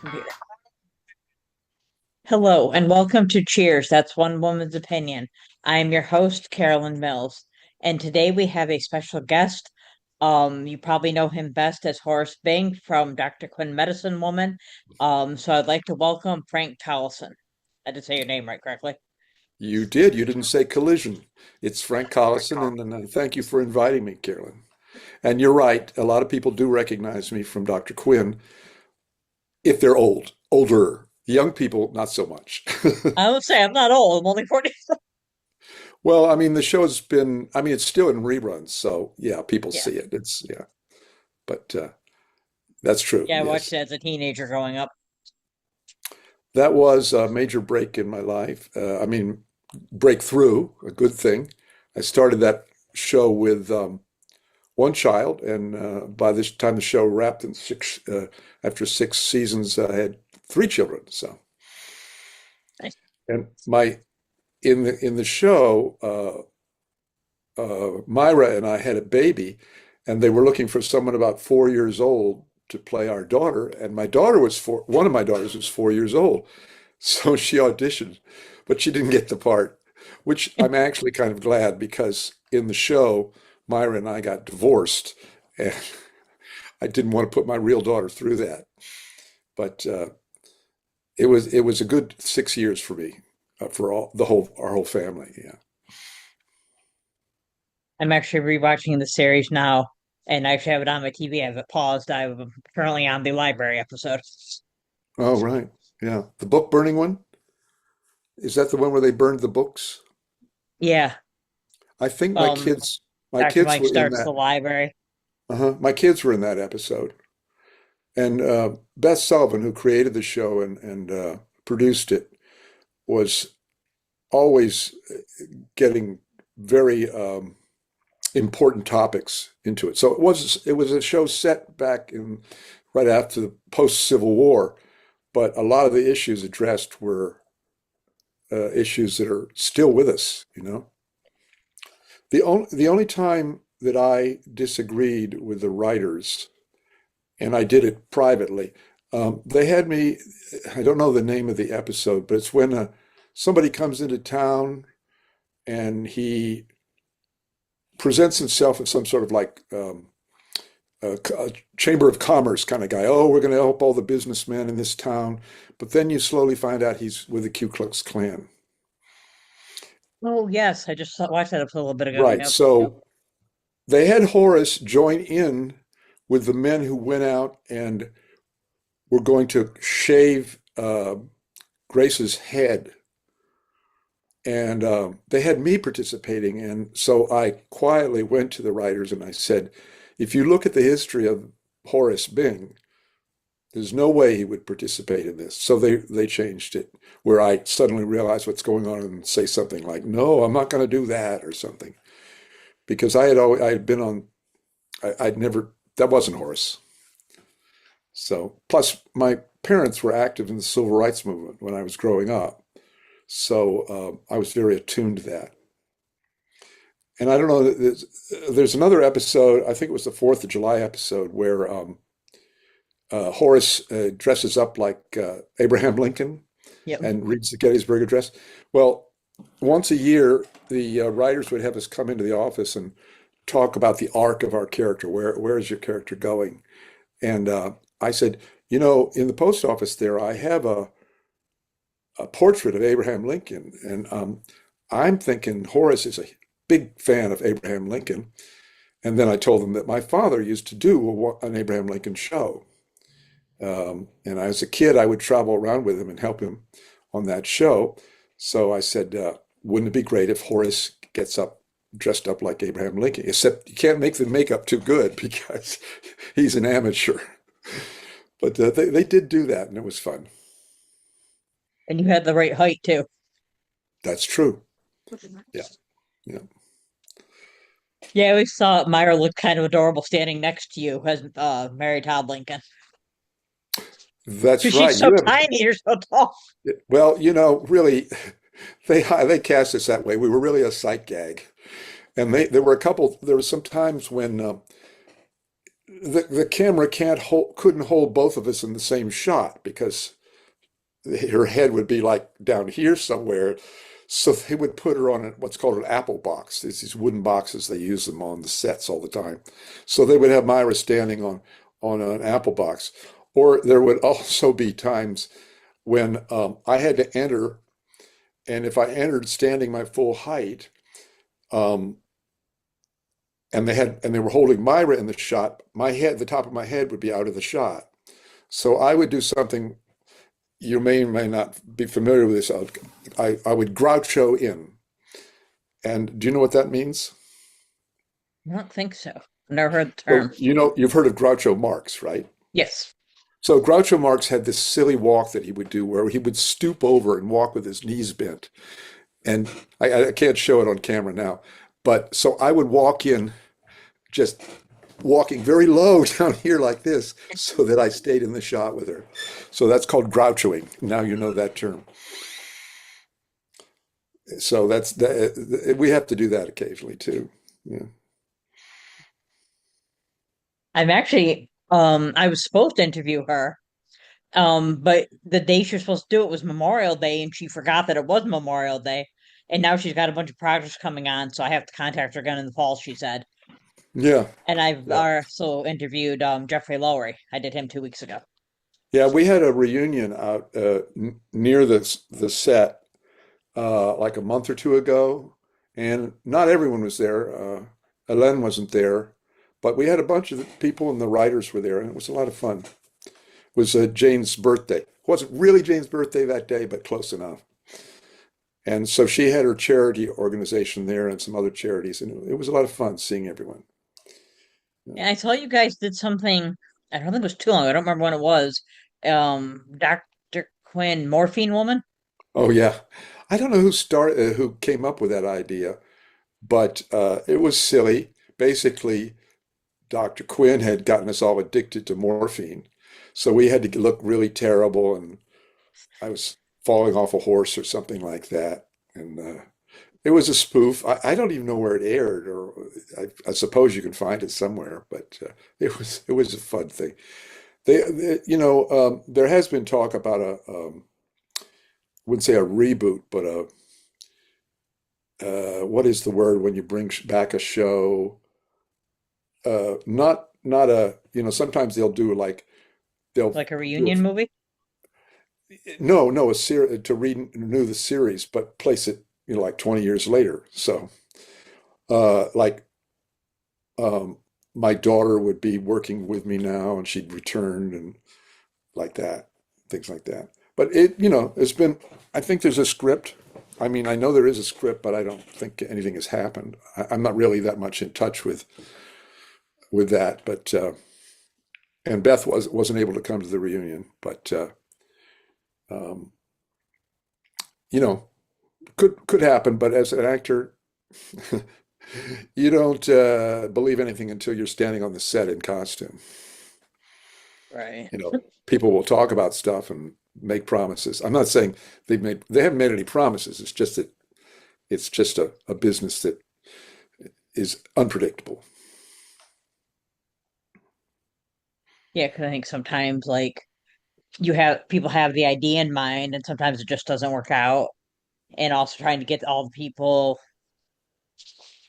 Computer. Hello and welcome to Cheers. That's one woman's opinion. I am your host, Carolyn Mills, and today we have a special guest. You probably know him best as Horace Bing from Dr. Quinn Medicine Woman. So I'd like to welcome Frank Collison. I did say your name right correctly. You did. You didn't say collision. It's Frank Collison, and thank you for inviting me, Carolyn. And you're right. A lot of people do recognize me from Dr. Quinn if they're older. Young people, not so much. I would say I'm not old. I'm only 40. Well, I mean, the show's been, I mean, it's still in reruns, so yeah, people Yeah. see it. Yeah, but that's true. Yeah, I watched Yes. it as a teenager growing up. That was a major break in my life. I mean, breakthrough, a good thing. I started that show with one child, and by this time the show wrapped in after 6 seasons, I had three children. So, Nice. and my in the show, Myra and I had a baby, and they were looking for someone about 4 years old to play our daughter, and my daughter was four. One of my daughters was 4 years old, so she auditioned, but she didn't get the part, which I'm actually kind of glad because in the show, Myra and I got divorced, and I didn't want to put my real daughter through that. But it was a good 6 years for me, for all the whole our whole family. Yeah. I'm actually rewatching the series now, and I actually have it on my TV. I have it paused. I'm currently on the library episode. Oh, right. Yeah. The book burning one? Is that the one where they burned the books? Yeah. I think Um, my Dr. kids Mike were in starts the that. library. Uh-huh. My kids were in that episode. And Beth Sullivan, who created the show and produced it, was always getting very important topics into it. So it was a show set back in right after the post-Civil War, but a lot of the issues addressed were issues that are still with us, you know. The only time that I disagreed with the writers, and I did it privately, they had me, I don't know the name of the episode, but it's when somebody comes into town and he presents himself as some sort of like a chamber of commerce kind of guy. Oh, we're going to help all the businessmen in this town. But then you slowly find out he's with the Ku Klux Klan. Oh, yes. I just watched that episode a little bit ago. Right. Yep. So they had Horace join in with the men who went out and were going to shave Grace's head. And they had me participating. And so I quietly went to the writers and I said, if you look at the history of Horace Bing, there's no way he would participate in this. So they changed it, where I suddenly realized what's going on and say something like, "No, I'm not going to do that," or something, because I had been on, I'd never, that wasn't Horace. So plus my parents were active in the civil rights movement when I was growing up, so I was very attuned to that. And I don't know, there's another episode, I think it was the Fourth of July episode, where Horace dresses up like Abraham Lincoln Yep. and reads the Gettysburg Address. Well, once a year, the writers would have us come into the office and talk about the arc of our character. Where is your character going? And I said, in the post office there, I have a portrait of Abraham Lincoln, and I'm thinking Horace is a big fan of Abraham Lincoln. And then I told them that my father used to do an Abraham Lincoln show. And as a kid, I would travel around with him and help him on that show. So I said, wouldn't it be great if Horace gets up, dressed up like Abraham Lincoln? Except you can't make the makeup too good because he's an amateur. But they did do that, and it was fun. And you had the right height too. That's true. Yeah, yeah. Yeah, I always thought Myra looked kind of adorable standing next to you as Mary Todd Lincoln. That's Because she's right. so tiny, you're so tall. Well, really, they cast us that way. We were really a sight gag. And there were some times when the camera couldn't hold both of us in the same shot because her head would be like down here somewhere. So they would put her on what's called an apple box. There's these wooden boxes. They use them on the sets all the time. So they would have Myra standing on an apple box. Or there would also be times when I had to enter, and if I entered standing my full height, um, and they were holding Myra in the shot, the top of my head would be out of the shot. So I would do something you may or may not be familiar with this. I would Groucho in. And do you know what that means? I don't think so. Never heard the So, term. you've heard of Groucho Marx, right? Yes. So Groucho Marx had this silly walk that he would do where he would stoop over and walk with his knees bent. And I can't show it on camera now. But so I would walk in just walking very low down here like this so that I stayed in the shot with her. So that's called grouchoing. Now you know that term. So that's that. We have to do that occasionally too. Yeah. I'm actually I was supposed to interview her. But the day she was supposed to do it was Memorial Day and she forgot that it was Memorial Day. And now she's got a bunch of projects coming on, so I have to contact her again in the fall, she said. Yeah. And I've Yeah. also interviewed Jeffrey Lowery. I did him 2 weeks ago. Yeah. We had a reunion out near the set like a month or two ago, and not everyone was there. Hélène wasn't there, but we had a bunch of the people and the writers were there, and it was a lot of fun. It was Jane's birthday. It wasn't really Jane's birthday that day, but close enough. And so she had her charity organization there and some other charities, and it was a lot of fun seeing everyone. Yeah. And I saw you guys did something, I don't think it was too long. I don't remember when it was. Dr. Quinn, Morphine Woman. Oh yeah, I don't know who came up with that idea, but it was silly. Basically, Dr. Quinn had gotten us all addicted to morphine, so we had to look really terrible, and I was falling off a horse or something like that, and it was a spoof. I don't even know where it aired, or I suppose you can find it somewhere, but it was a fun thing. There has been talk about wouldn't say a reboot, but what is the word when you bring back a show? Not a, sometimes they'll do like they'll Like a do reunion movie? no, a series to renew the series, but place it, like 20 years later. So, like, um, my daughter would be working with me now, and she'd returned, and like that, things like that. But it's been. I think there's a script. I mean, I know there is a script, but I don't think anything has happened. I'm not really that much in touch with that, but and Beth wasn't able to come to the reunion, but um, you know, could happen. But as an actor, you don't believe anything until you're standing on the set in costume. Right. People will talk about stuff and make promises. I'm not saying they haven't made any promises. It's just that it's just a business that is unpredictable. Yeah, because I think sometimes like you have people have the idea in mind and sometimes it just doesn't work out. And also trying to get all the people.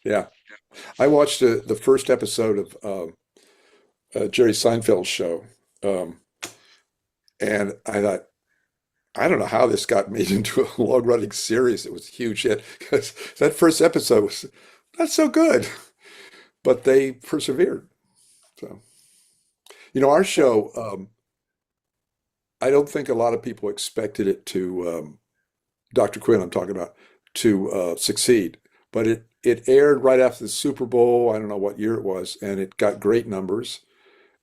Yeah, I watched the first episode of Jerry Seinfeld's show, um, and I thought, I don't know how this got made into a long-running series. It was a huge hit because that first episode was not so good, but they persevered. So, our show, I don't think a lot of people expected it to, Dr. Quinn, I'm talking about, to succeed, but it aired right after the Super Bowl. I don't know what year it was, and it got great numbers.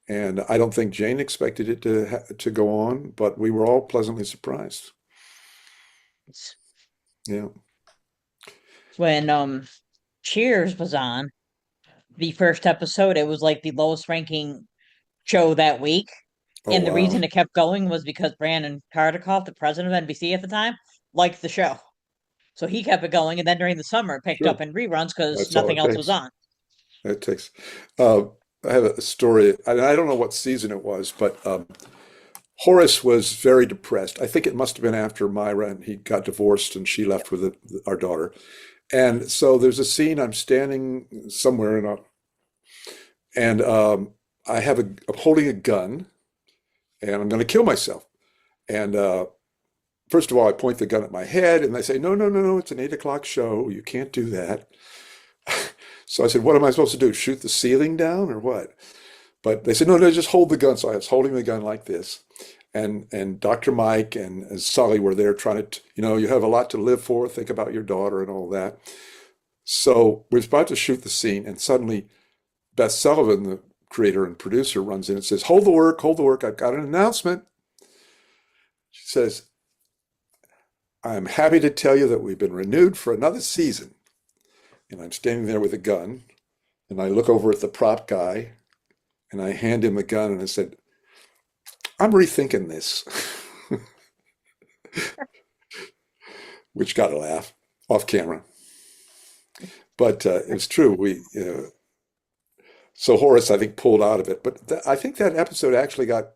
And I don't think Jane expected it to go on, but we were all pleasantly surprised. Yeah. When Cheers was on the first episode, it was like the lowest ranking show that week. Oh, And the wow. reason it kept going was because Brandon Tartikoff, the president of NBC at the time, liked the show. So he kept it going. And then during the summer, it picked up Sure. in reruns because That's all nothing it else was takes. on. It takes. Uh, I have a story. I don't know what season it was, but Horace was very depressed. I think it must have been after Myra and he got divorced and she left with our daughter. And so there's a scene. I'm standing somewhere and I'm holding a gun and I'm going to kill myself. And first of all, I point the gun at my head and they say, no, no, no, no, it's an 8 o'clock show. You can't do that. So I said, what am I supposed to do? Shoot the ceiling down or what? But they said, no, no, just hold the gun. So I was holding the gun like this. And Dr. Mike and Sully were there trying to, you have a lot to live for. Think about your daughter and all that. So we're about to shoot the scene. And suddenly Beth Sullivan, the creator and producer, runs in and says, hold the work, hold the work. I've got an announcement. She says, I'm happy to tell you that we've been renewed for another season. And I'm standing there with a gun. And I look over at the prop guy and I hand him the gun and I said, I'm rethinking this, which got a laugh off camera. But it's true. So Horace, I think, pulled out of it. But I think that episode actually got,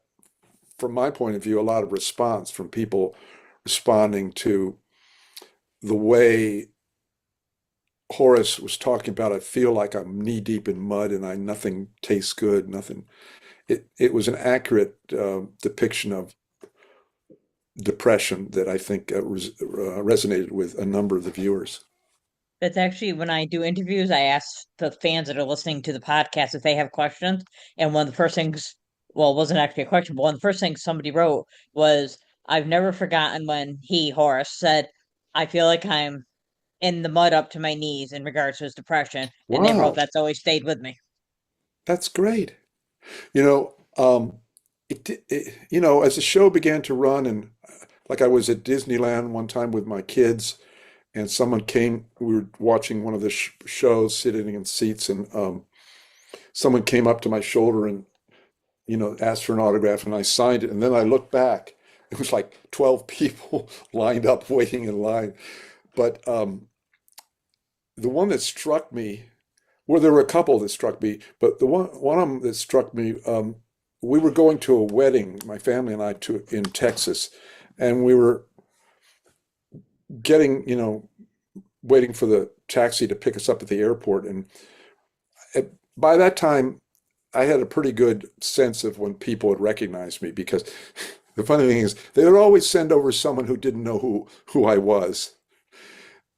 from my point of view, a lot of response from people responding to the way Horace was talking about. I feel like I'm knee deep in mud and nothing tastes good, nothing. It was an accurate depiction of depression that I think resonated with a number of the viewers. That's actually when I do interviews, I ask the fans that are listening to the podcast if they have questions. And one of the first things, well, it wasn't actually a question, but one of the first things somebody wrote was, I've never forgotten when Horace, said, I feel like I'm in the mud up to my knees in regards to his depression. And they wrote, Wow, that's always stayed with me. that's great. You know, as the show began to run, and like I was at Disneyland one time with my kids, and someone came. We were watching one of the shows, sitting in seats, and someone came up to my shoulder and asked for an autograph, and I signed it. And then I looked back; it was like 12 people lined up, waiting in line. But the one that struck me, well, there were a couple that struck me, but the one of them that struck me, we were going to a wedding, my family and I, in Texas, and we were getting, waiting for the taxi to pick us up at the airport. And by that time, I had a pretty good sense of when people would recognize me because the funny thing is they would always send over someone who didn't know who I was.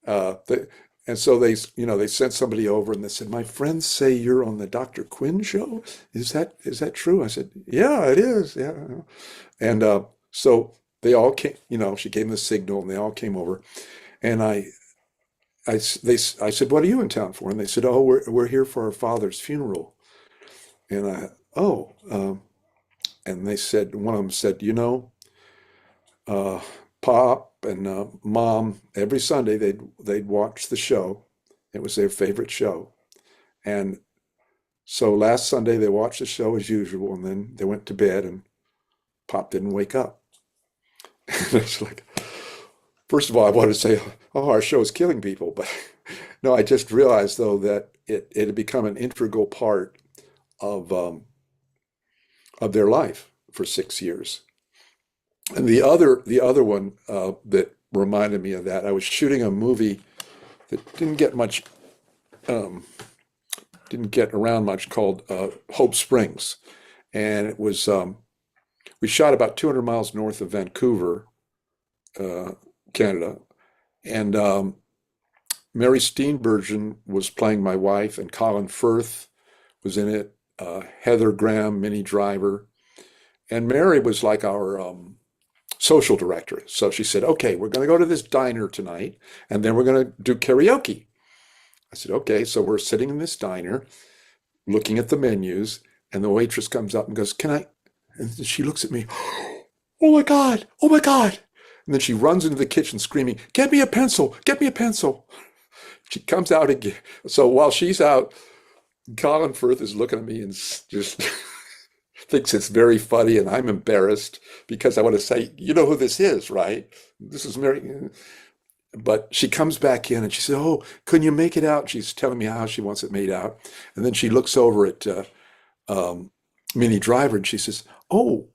Uh, they, and so they sent somebody over and they said, "My friends say you're on the Dr. Quinn show. Is that true?" I said, "Yeah, it is. Yeah." And so they all came. She gave them the signal, and they all came over. And I said, "What are you in town for?" And they said, "Oh, we're here for our father's funeral." And and they said, one of them said, uh, Pop and Mom, every Sunday they'd watch the show. It was their favorite show. And so last Sunday they watched the show as usual, and then they went to bed, and Pop didn't wake up. And it's like, first of all, I wanted to say, "Oh, our show is killing people," but no, I just realized though that it had become an integral part of their life for 6 years. And the other one that reminded me of that, I was shooting a movie that um, didn't get around much, called Hope Springs, and it was we shot about 200 miles north of Vancouver, uh, Canada, and Mary Steenburgen was playing my wife, and Colin Firth was in it. Heather Graham, Minnie Driver, and Mary was like our social director. So she said, "Okay, we're going to go to this diner tonight, and then we're going to do karaoke." I said, "Okay." So we're sitting in this diner, looking at the menus, and the waitress comes up and goes, "Can I?" And she looks at me, "Oh my God, oh my God." And then she runs into the kitchen screaming, "Get me a pencil, get me a pencil." She comes out again. So while she's out, Colin Firth is looking at me and just thinks it's very funny, and I'm embarrassed because I want to say, "You know who this is, right? This is Mary." But she comes back in and she said, "Oh, couldn't you make it out?" She's telling me how she wants it made out. And then she looks over at um, Minnie Driver, and she says, "Oh,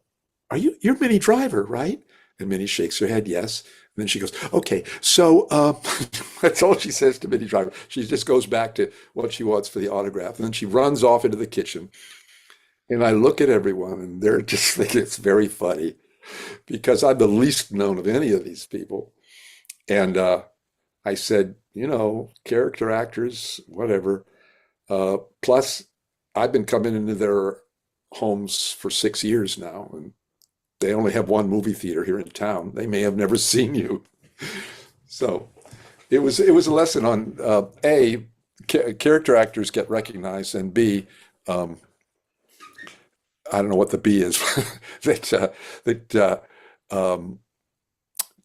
you're Minnie Driver, right?" And Minnie shakes her head, yes. And then she goes, "Okay, so that's all she says to Minnie Driver. She just goes back to what she wants for the autograph, and then she runs off into the kitchen. And I look at everyone, and they're just thinking it's very funny because I'm the least known of any of these people. And I said, character actors, whatever. Plus, I've been coming into their homes for 6 years now, and they only have one movie theater here in town. They may have never seen you. So it was a lesson on A, character actors get recognized, and B, um, I don't know what the B is, that um,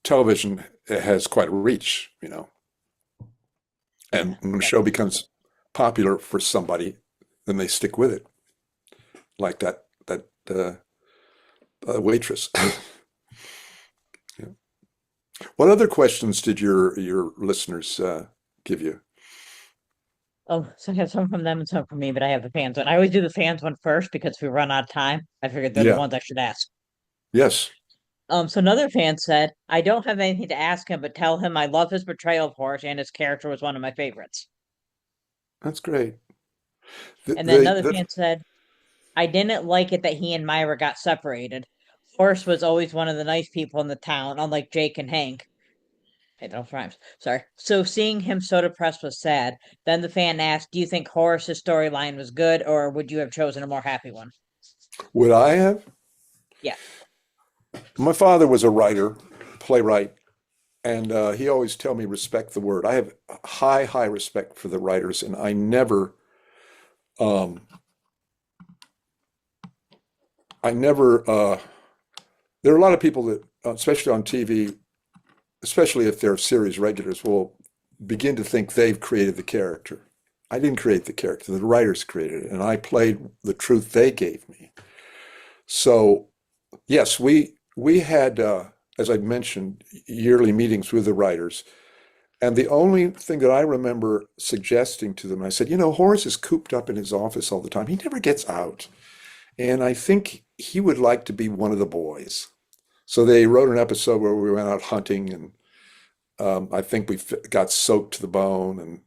television has quite a reach. Yeah, And when a show definitely. becomes popular for somebody, then they stick with it, like that waitress. Yeah. What other questions did your listeners give you? Oh, so I have some from them and some from me, but I have the fans one. I always do the fans one first because if we run out of time, I figured they're the Yeah. ones I should ask. Yes. So another fan said, I don't have anything to ask him, but tell him I love his portrayal of Horace and his character was one of my favorites. That's great. The, And then the, another the, fan said, I didn't like it that he and Myra got separated. Horace was always one of the nice people in the town, unlike Jake and Hank. Hey, those rhymes. Sorry. So seeing him so depressed was sad. Then the fan asked, do you think Horace's storyline was good, or would you have chosen a more happy one? would I have? Yeah. My father was a writer, playwright, and he always tell me respect the word. I have high, high respect for the writers, and um, I never. There are a lot of people that, especially on TV, especially if they're series regulars, will begin to think they've created the character. I didn't create the character; the writers created it, and I played the truth they gave me. So, yes, we had, as I mentioned, yearly meetings with the writers. And the only thing that I remember suggesting to them, I said, Horace is cooped up in his office all the time. He never gets out. And I think he would like to be one of the boys. So they wrote an episode where we went out hunting, and I think we got soaked to the bone. And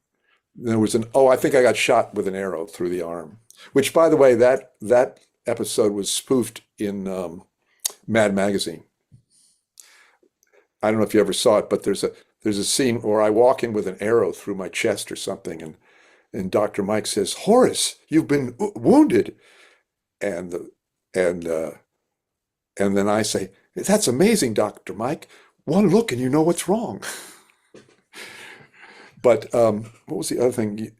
there was I think I got shot with an arrow through the arm, which, by the way, that episode was spoofed in Mad Magazine. I don't know if you ever saw it, but there's a scene where I walk in with an arrow through my chest or something, and Dr. Mike says, "Horace, you've been wounded," and the, and then I say, "That's amazing, Dr. Mike. One look and you know what's wrong." But what was the other thing?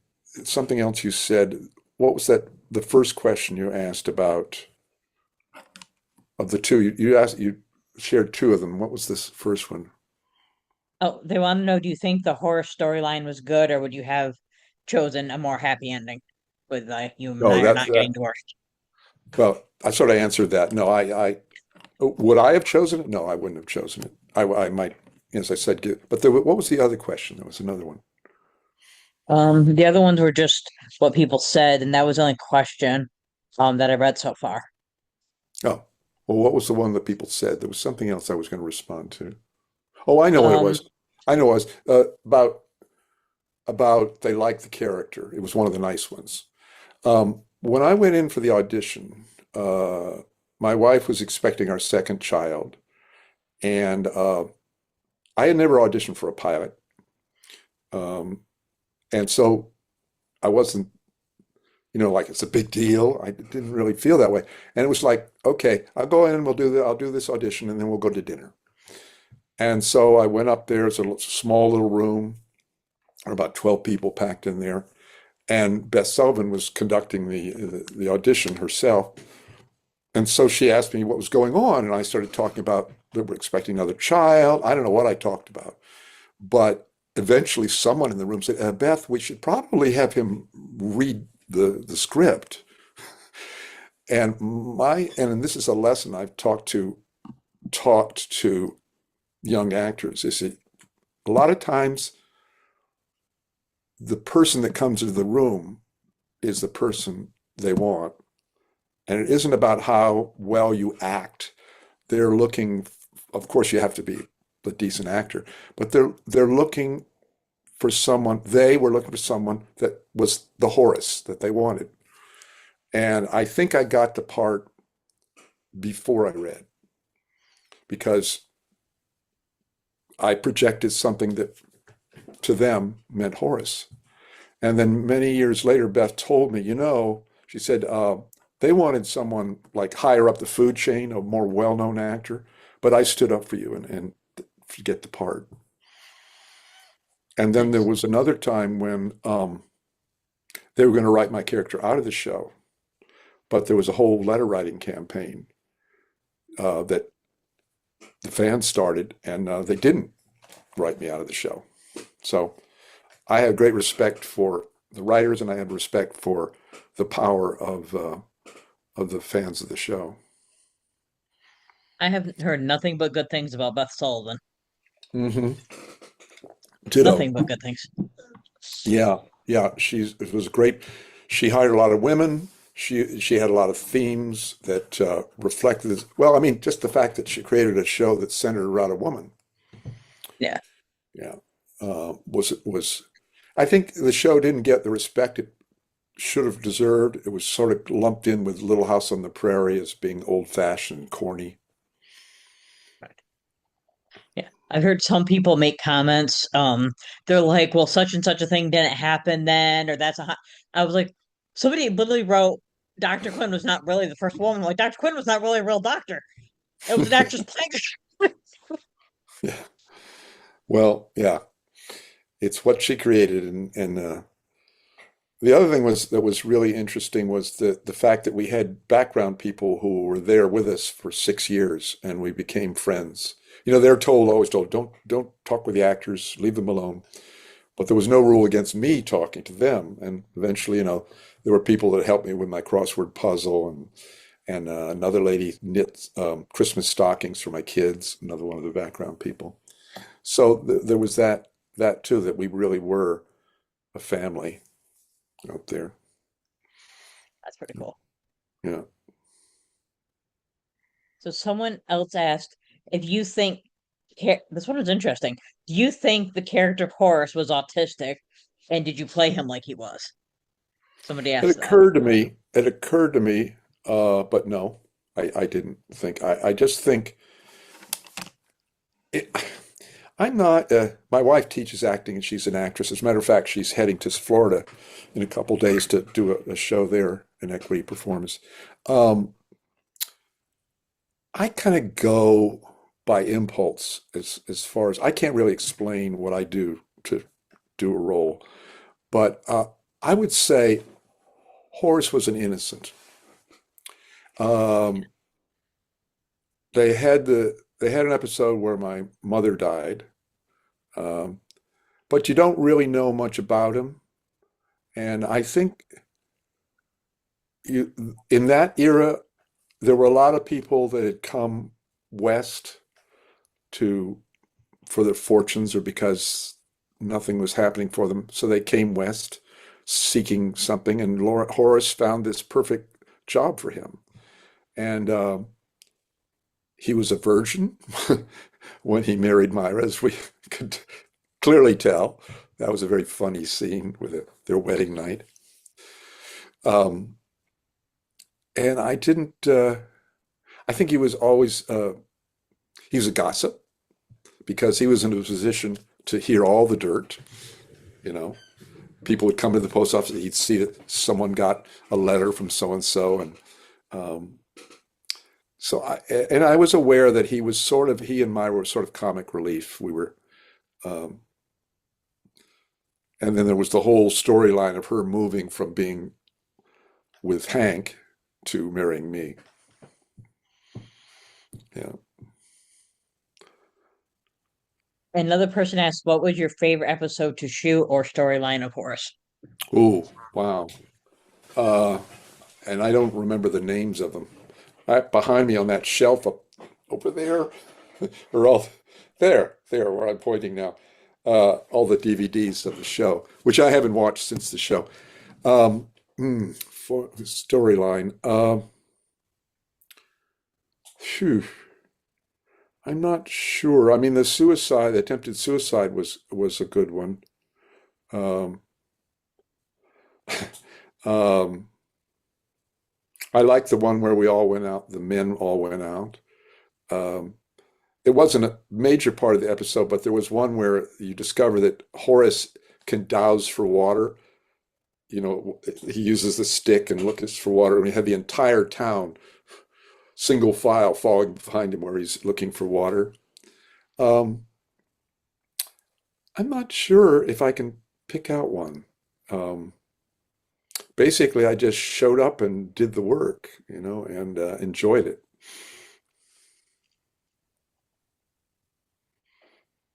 Something else you said. What was that? The first question you asked about of the two you shared two of them. What was this first one? Oh, they want to know, do you think the Horace storyline was good, or would you have chosen a more happy ending with you and Oh, I are that not that getting divorced? well, I sort of answered that. No, I would I have chosen it? No, I wouldn't have chosen it. I might, as I said, but what was the other question? There was another one. The other ones were just what people said, and that was the only question that I read so far. Oh, well, what was the one that people said? There was something else I was going to respond to. Oh, I know what it Um, was. I know it was about they liked the character. It was one of the nice ones. When I went in for the audition, my wife was expecting our second child, and I had never auditioned for a pilot, um, and so I wasn't, like it's a big deal. I didn't really feel that way, and it was like, okay, I'll go in and I'll do this audition, and then we'll go to dinner. And so I went up there. It's a small little room, about 12 people packed in there, and Beth Sullivan was conducting the audition herself. And so she asked me what was going on, and I started talking about that we're expecting another child. I don't know what I talked about, but eventually someone in the room said, "Beth, we should probably have him read the script." And this is a lesson I've taught to young actors is that a lot of times the person that comes into the room is the person they want, And it isn't about how well you act. They're looking, of course, you have to be a decent actor, but they're looking for someone, they were looking for someone that was the Horace that they wanted. And I think I got the part before I read because I projected something that to them meant Horace. And then many years later, Beth told me, she said, they wanted someone like higher up the food chain, a more well-known actor, but I stood up for you and to get the part. And then there Nice. was another time when they were going to write my character out of the show, but there was a whole letter writing campaign that the fans started, and they didn't write me out of the show. So I have great respect for the writers, and I have respect for the power of the fans of the show. I have heard nothing but good things about Beth Sullivan. Hmm. Ditto. Nothing but good things. Yeah, yeah. It was great. She hired a lot of women. She had a lot of themes that reflected this. Well, I mean, just the fact that she created a show that centered around a woman. Yeah, Yeah, was. I think the show didn't get the respect it should have deserved. It was sort of lumped in with Little House on the Prairie as being old-fashioned and corny. yeah. I've heard some people make comments. They're like, "Well, such and such a thing didn't happen then," or "That's a." I was like, somebody literally wrote, "Dr. Quinn was not really the first woman." Like, Dr. Quinn was not really a real doctor. It was an actress playing. Yeah. Well, yeah, it's what she created, and the other thing was that was really interesting was the fact that we had background people who were there with us for 6 years, and we became friends. They're always told, don't talk with the actors, leave them alone. But there was no rule against me talking to them. And eventually, there were people that helped me with my crossword puzzle, and another lady knit Christmas stockings for my kids, another one of the background people. So there was that too, that we really were a family out there. That's pretty cool. Yeah. So someone else asked if you think this one was interesting. Do you think the character Horace was autistic, and did you play him like he was? Somebody It asked that. occurred to me, it occurred to me, but no, I didn't think. I just think it, I'm not, my wife teaches acting and she's an actress. As a matter of fact, she's heading to Florida in a couple days to do a show there, an equity performance. Um, I kind of go by impulse as far as I can't really explain what I do to do a role, but I would say Horace was an innocent. Um, they had an episode where my mother died, um, but you don't really know much about him. And I think in that era, there were a lot of people that had come west to for their fortunes or because nothing was happening for them. So they came west seeking something, and Horace found this perfect job for him. And he was a virgin when he married Myra, as we could clearly tell. That was a very funny scene with their wedding night. Um, and I didn't. I think he was always. He was a gossip because he was in a position to hear all the dirt. You know, people would come to the post office. He'd see that someone got a letter from so and so, and um, so I was aware that he and Myra were sort of comic relief. We were, um, and then there was the whole storyline of her moving from being with Hank to marrying me. Yeah. Another person asked, "What was your favorite episode to shoot or storyline of Horace?" Oh, wow. Uh, and I don't remember the names of them. Right behind me on that shelf up over there, or all there where I'm pointing now, all the DVDs of the show, which I haven't watched since the show. For storyline. Phew, I'm not sure. I mean, the attempted suicide was a good one. Um, um, I like the one where we all went out, the men all went out. Um, it wasn't a major part of the episode, but there was one where you discover that Horace can douse for water. You know, he uses the stick and looks for water, and we had the entire town single file following behind him where he's looking for water. Um, I'm not sure if I can pick out one. Um, Basically, I just showed up and did the work, and enjoyed it.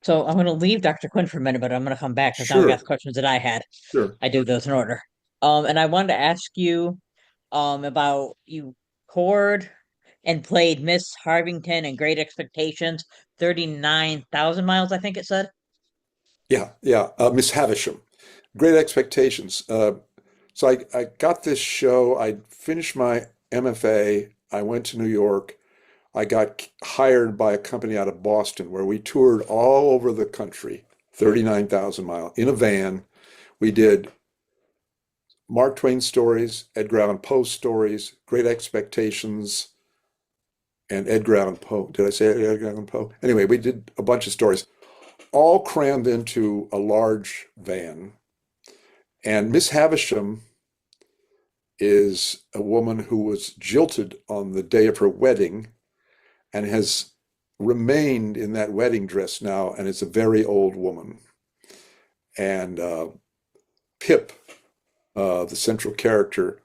So I'm going to leave Dr. Quinn for a minute, but I'm going to come back because now I got Sure, the questions that I had. sure. I do those in order. And I wanted to ask you, about you toured and played Miss Harvington and Great Expectations, 39,000 miles, I think it said. Yeah, yeah. Miss Havisham, Great Expectations. So I got this show. I finished my MFA. I went to New York. I got hired by a company out of Boston where we toured all over the country, 39,000 mile in a van. We did Mark Twain stories, Edgar Allan Poe stories, Great Expectations, and Edgar Allan Poe. Did I say Edgar Allan Poe? Anyway, we did a bunch of stories, all crammed into a large van. And Miss Havisham is a woman who was jilted on the day of her wedding and has remained in that wedding dress now, and is a very old woman. And Pip, the central character,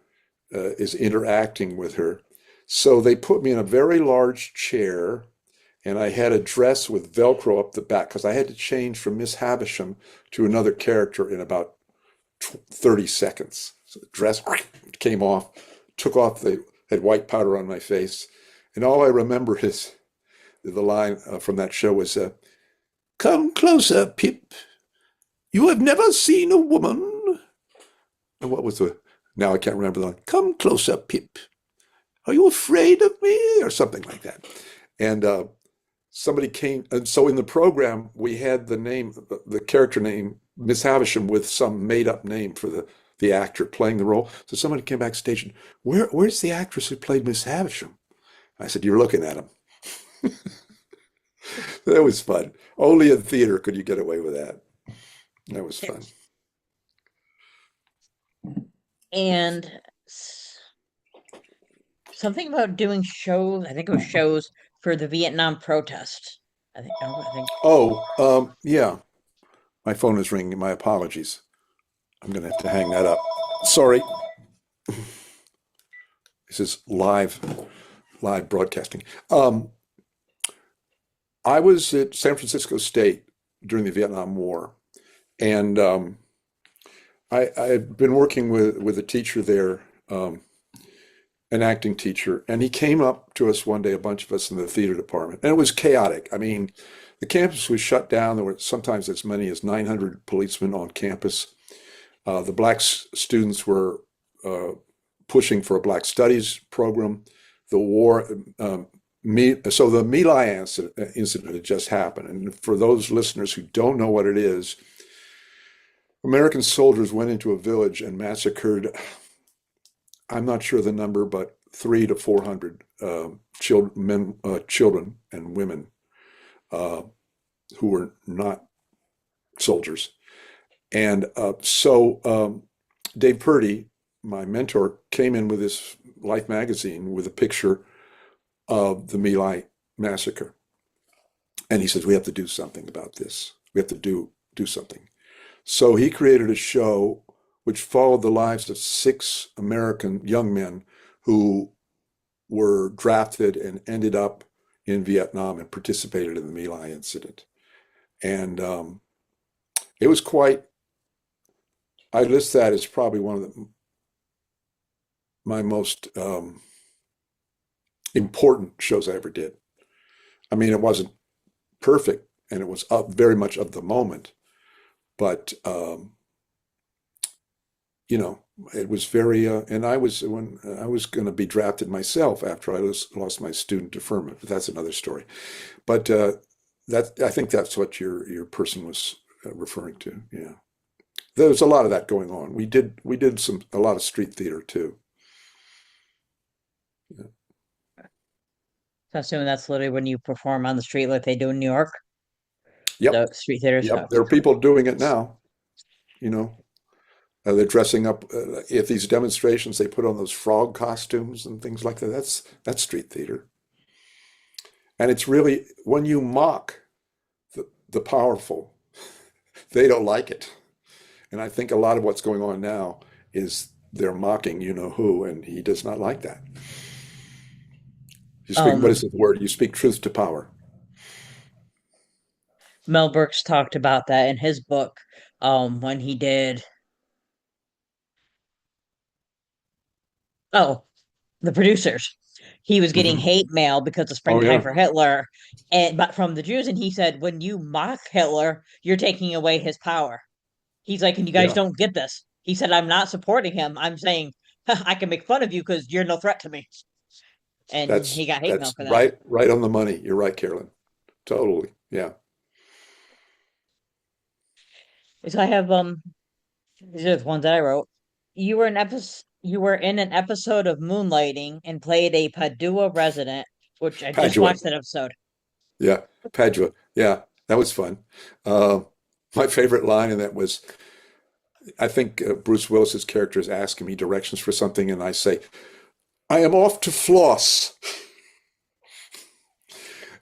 is interacting with her. So they put me in a very large chair, and I had a dress with Velcro up the back because I had to change from Miss Havisham to another character in about 30 seconds. So the dress came off, took off had white powder on my face. And all I remember is the line from that show was, "Come closer, Pip. You have never seen a woman." And what was now I can't remember the line. "Come closer, Pip. Are you afraid of me?" Or something like that. And somebody came, and so in the program we had the character name Miss Havisham with some made up name for the actor playing the role. So somebody came backstage and, where's the actress who played Miss Havisham? I said, "You're looking at him." That was fun. Only in theater could you get away with that. That was fun. And something about doing shows, I think it was shows for the Vietnam protest. I think, no, I think, Oh, yeah. My phone is ringing. My apologies. I'm going to have to hang that up. Sorry. This is live broadcasting. I was at San Francisco State during the Vietnam War, and I had been working with a teacher there, an acting teacher, and he came up to us one day, a bunch of us in the theater department, and it was chaotic. I mean, the campus was shut down. There were sometimes as many as 900 policemen on campus. The black students were pushing for a Black Studies program. The war, so the My Lai incident had just happened. And for those listeners who don't know what it is, American soldiers went into a village and massacred, I'm not sure the number, but 300 to 400 children and women uh, who were not soldiers. And Dave Purdy, my mentor, came in with this Life magazine with a picture of the My Lai massacre. And he says, "We have to do something about this. We have to do something." So he created a show which followed the lives of 6 American young men who were drafted and ended up in Vietnam and participated in the My Lai incident. And it was quite, I list that as probably one of my most important shows I ever did. I mean, it wasn't perfect and it was very much of the moment, but you know, it was very, and I was when I was going to be drafted myself after I lost my student deferment, but that's another story. But that I think that's what your person was referring to. Yeah, there was a lot of that going on. We did some a lot of street theater too. Yeah. So I assume that's literally when you perform on the street like they do in New York, Yep, the street theaters. yep. There are people doing it now. You know, they're dressing up at these demonstrations. They put on those frog costumes and things like that. That's street theater. And it's really when you mock the powerful, they don't like it. And I think a lot of what's going on now is they're mocking you know who, and he does not like that. You speak, what is Um, the word? You speak truth to power. Mel Brooks talked about that in his book, when he did, oh, the producers. He was getting Hmm. hate mail because of Oh Springtime yeah, for Hitler, and but from the Jews, and he said, when you mock Hitler, you're taking away his power. He's like, and you guys yeah. don't get this. He said, I'm not supporting him. I'm saying I can make fun of you because you're no threat to me. And That's he got hate mail that's for that. right on the money. You're right, Carolyn. Totally. Yeah. So I have these are the ones that I wrote. You were in an episode of Moonlighting and played a Padua resident, which I just Padua. watched that episode. Yeah. Padua. Yeah. That was fun. Uh, my favorite line in that was, I think Bruce Willis's character is asking me directions for something, and I say, "I am off to floss."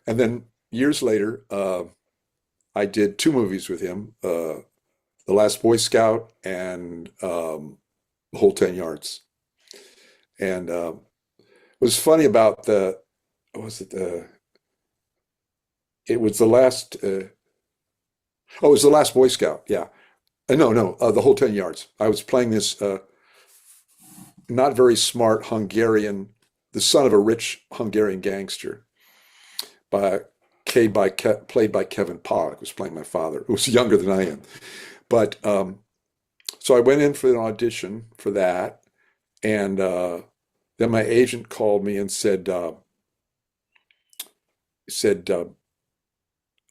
And then years later, I did two movies with him, The Last Boy Scout and The Whole 10 Yards. And it was funny about what was it? It was the last, oh, it was The Last Boy Scout. Yeah. No, no, The Whole 10 Yards. I was playing this not very smart Hungarian, the son of a rich Hungarian gangster by, played by Kevin Pollak, who was playing my father, who was younger than I am. But so I went in for an audition for that. And then my agent called me and said,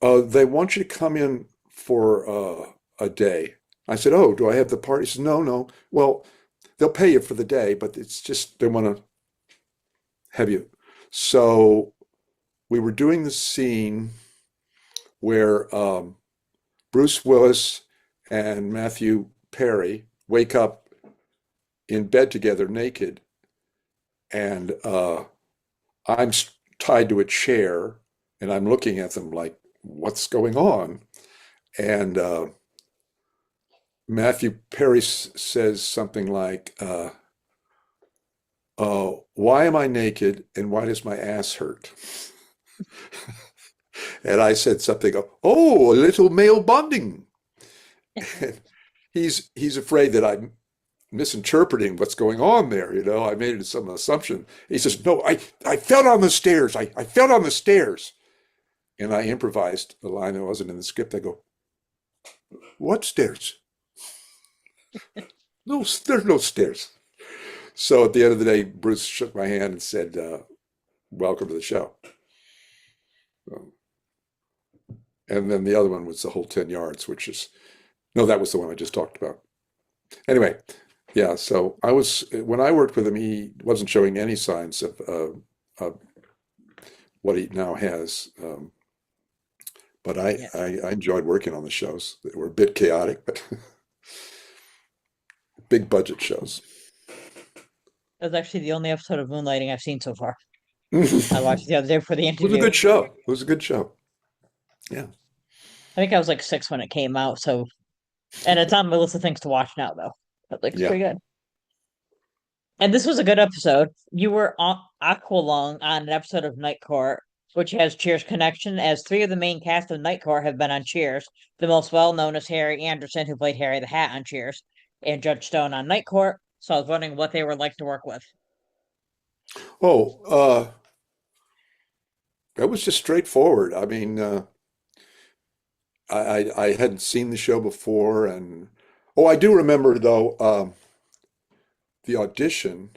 they want you to come in for a day. I said, oh, do I have the part? He said, no, no. Well, they'll pay you for the day, but it's just they want to have you. So we were doing the scene where Bruce Willis and Matthew Perry wake up in bed together naked, and I'm tied to a chair, and I'm looking at them like, what's going on? And Matthew Perry says something like, why am I naked and why does my ass hurt? And I said something, oh, a little male bonding. And he's afraid that I'm misinterpreting what's going on there. I made some assumption. He says, no, I fell on the stairs. I fell on the stairs. And I improvised a line that wasn't in the script. I go, what stairs? No, there's no stairs. So at the end of the day, Bruce shook my hand and said, welcome to the show. Um, and then the other one was The Whole 10 Yards, which is, no, that was the one I just talked about. Anyway, yeah, so when I worked with him, he wasn't showing any signs of what he now has. But Yeah. I enjoyed working on the shows. They were a bit chaotic, but big budget shows. That was actually the only episode of Moonlighting I've seen so far. I It watched it the other day for the was a interview. good show. It was a good show. Yeah. I think I was like six when it came out, so and it's on my list of things to watch now though. But like it's Yeah. pretty good. And this was a good episode. You were Aqualung on an episode of Night Court, which has Cheers connection, as three of the main cast of Night Court have been on Cheers. The most well known is Harry Anderson, who played Harry the Hat on Cheers, and Judge Stone on Night Court. So I was wondering what they were like to work with. Oh, that was just straightforward. I mean, I hadn't seen the show before, and oh, I do remember though. the audition,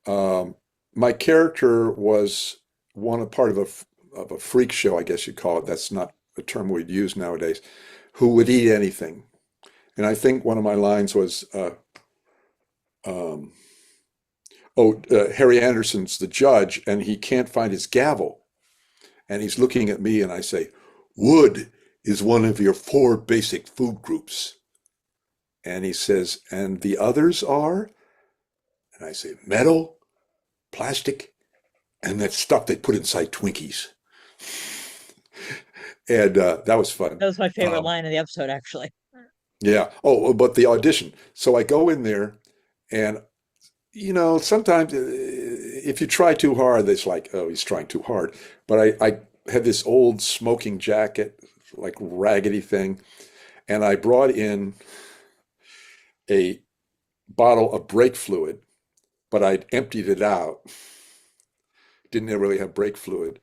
um, my character was one a part of of a freak show, I guess you'd call it. That's not a term we'd use nowadays. Who would eat anything? And I think one of my lines was, um, Harry Anderson's the judge, and he can't find his gavel, and he's looking at me, and I say, "Wood is one of your four basic food groups." And he says, "And the others are?" And I say, "Metal, plastic, and that stuff they put inside Twinkies." And that was fun. That was my favorite Um, line of the episode, actually. yeah. Oh, but the audition. So I go in there, and sometimes if you try too hard, it's like, oh, he's trying too hard. But I had this old smoking jacket, like raggedy thing, and I brought in a bottle of brake fluid, but I'd emptied it out. Didn't really have brake fluid.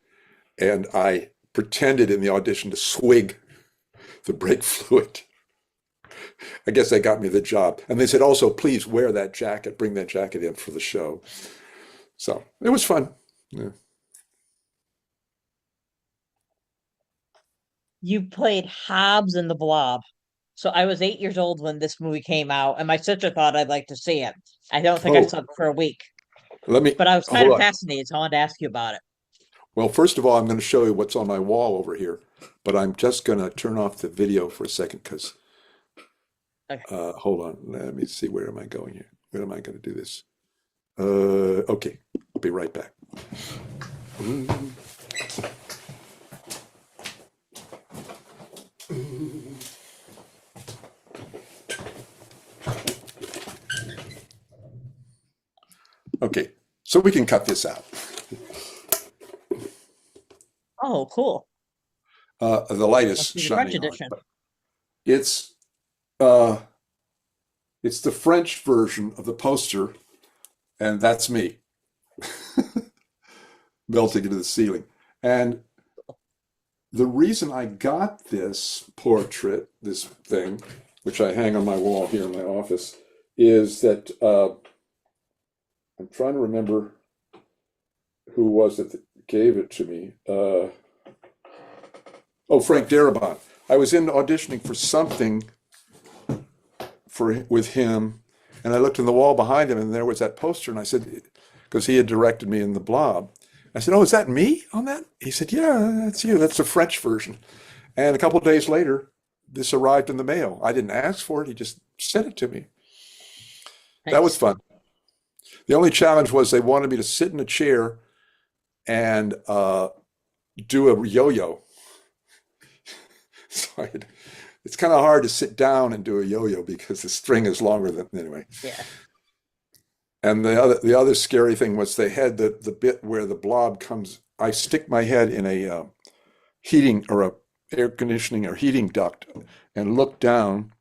And I pretended in the audition to swig the brake fluid. I guess they got me the job. And they said, also, please wear that jacket, bring that jacket in for the show. So it was fun. Yeah. You played Hobbs in the Blob. So I was 8 years old when this movie came out, and my sister thought I'd like to see it. I don't think I Oh, saw it for a week, let me but I was kind hold of on. fascinated, so I wanted to ask you about it. Well, first of all, I'm going to show you what's on my wall over here, but I'm just going to turn off the video for a second because, Okay. hold on. Let me see. Where am I going here? Where am I going to do this? Okay. I'll be right back. Okay. So we can cut this out. Oh, cool. The light is Must be the French shining on it, edition. but it's uh, it's the French version of the poster, and that's me melting into the ceiling. And the reason I got this portrait, this thing, which I hang on my wall here in my office, is that I'm trying to remember who was it that gave it to me. Oh, Frank Darabont. I was in auditioning for something with him, and I looked in the wall behind him, and there was that poster, and I said, because he had directed me in The Blob, I said, "Oh, is that me on that?" He said, "Yeah, that's you. That's the French version." And a couple of days later, this arrived in the mail. I didn't ask for it. He just sent it to me. That was Nice. fun. The only challenge was they wanted me to sit in a chair and do a yo-yo. So it's kind of hard to sit down and do a yo-yo because the string is longer than anyway. Yeah. And the other scary thing was they had the bit where the blob comes. I stick my head in a heating or a air conditioning or heating duct and look down,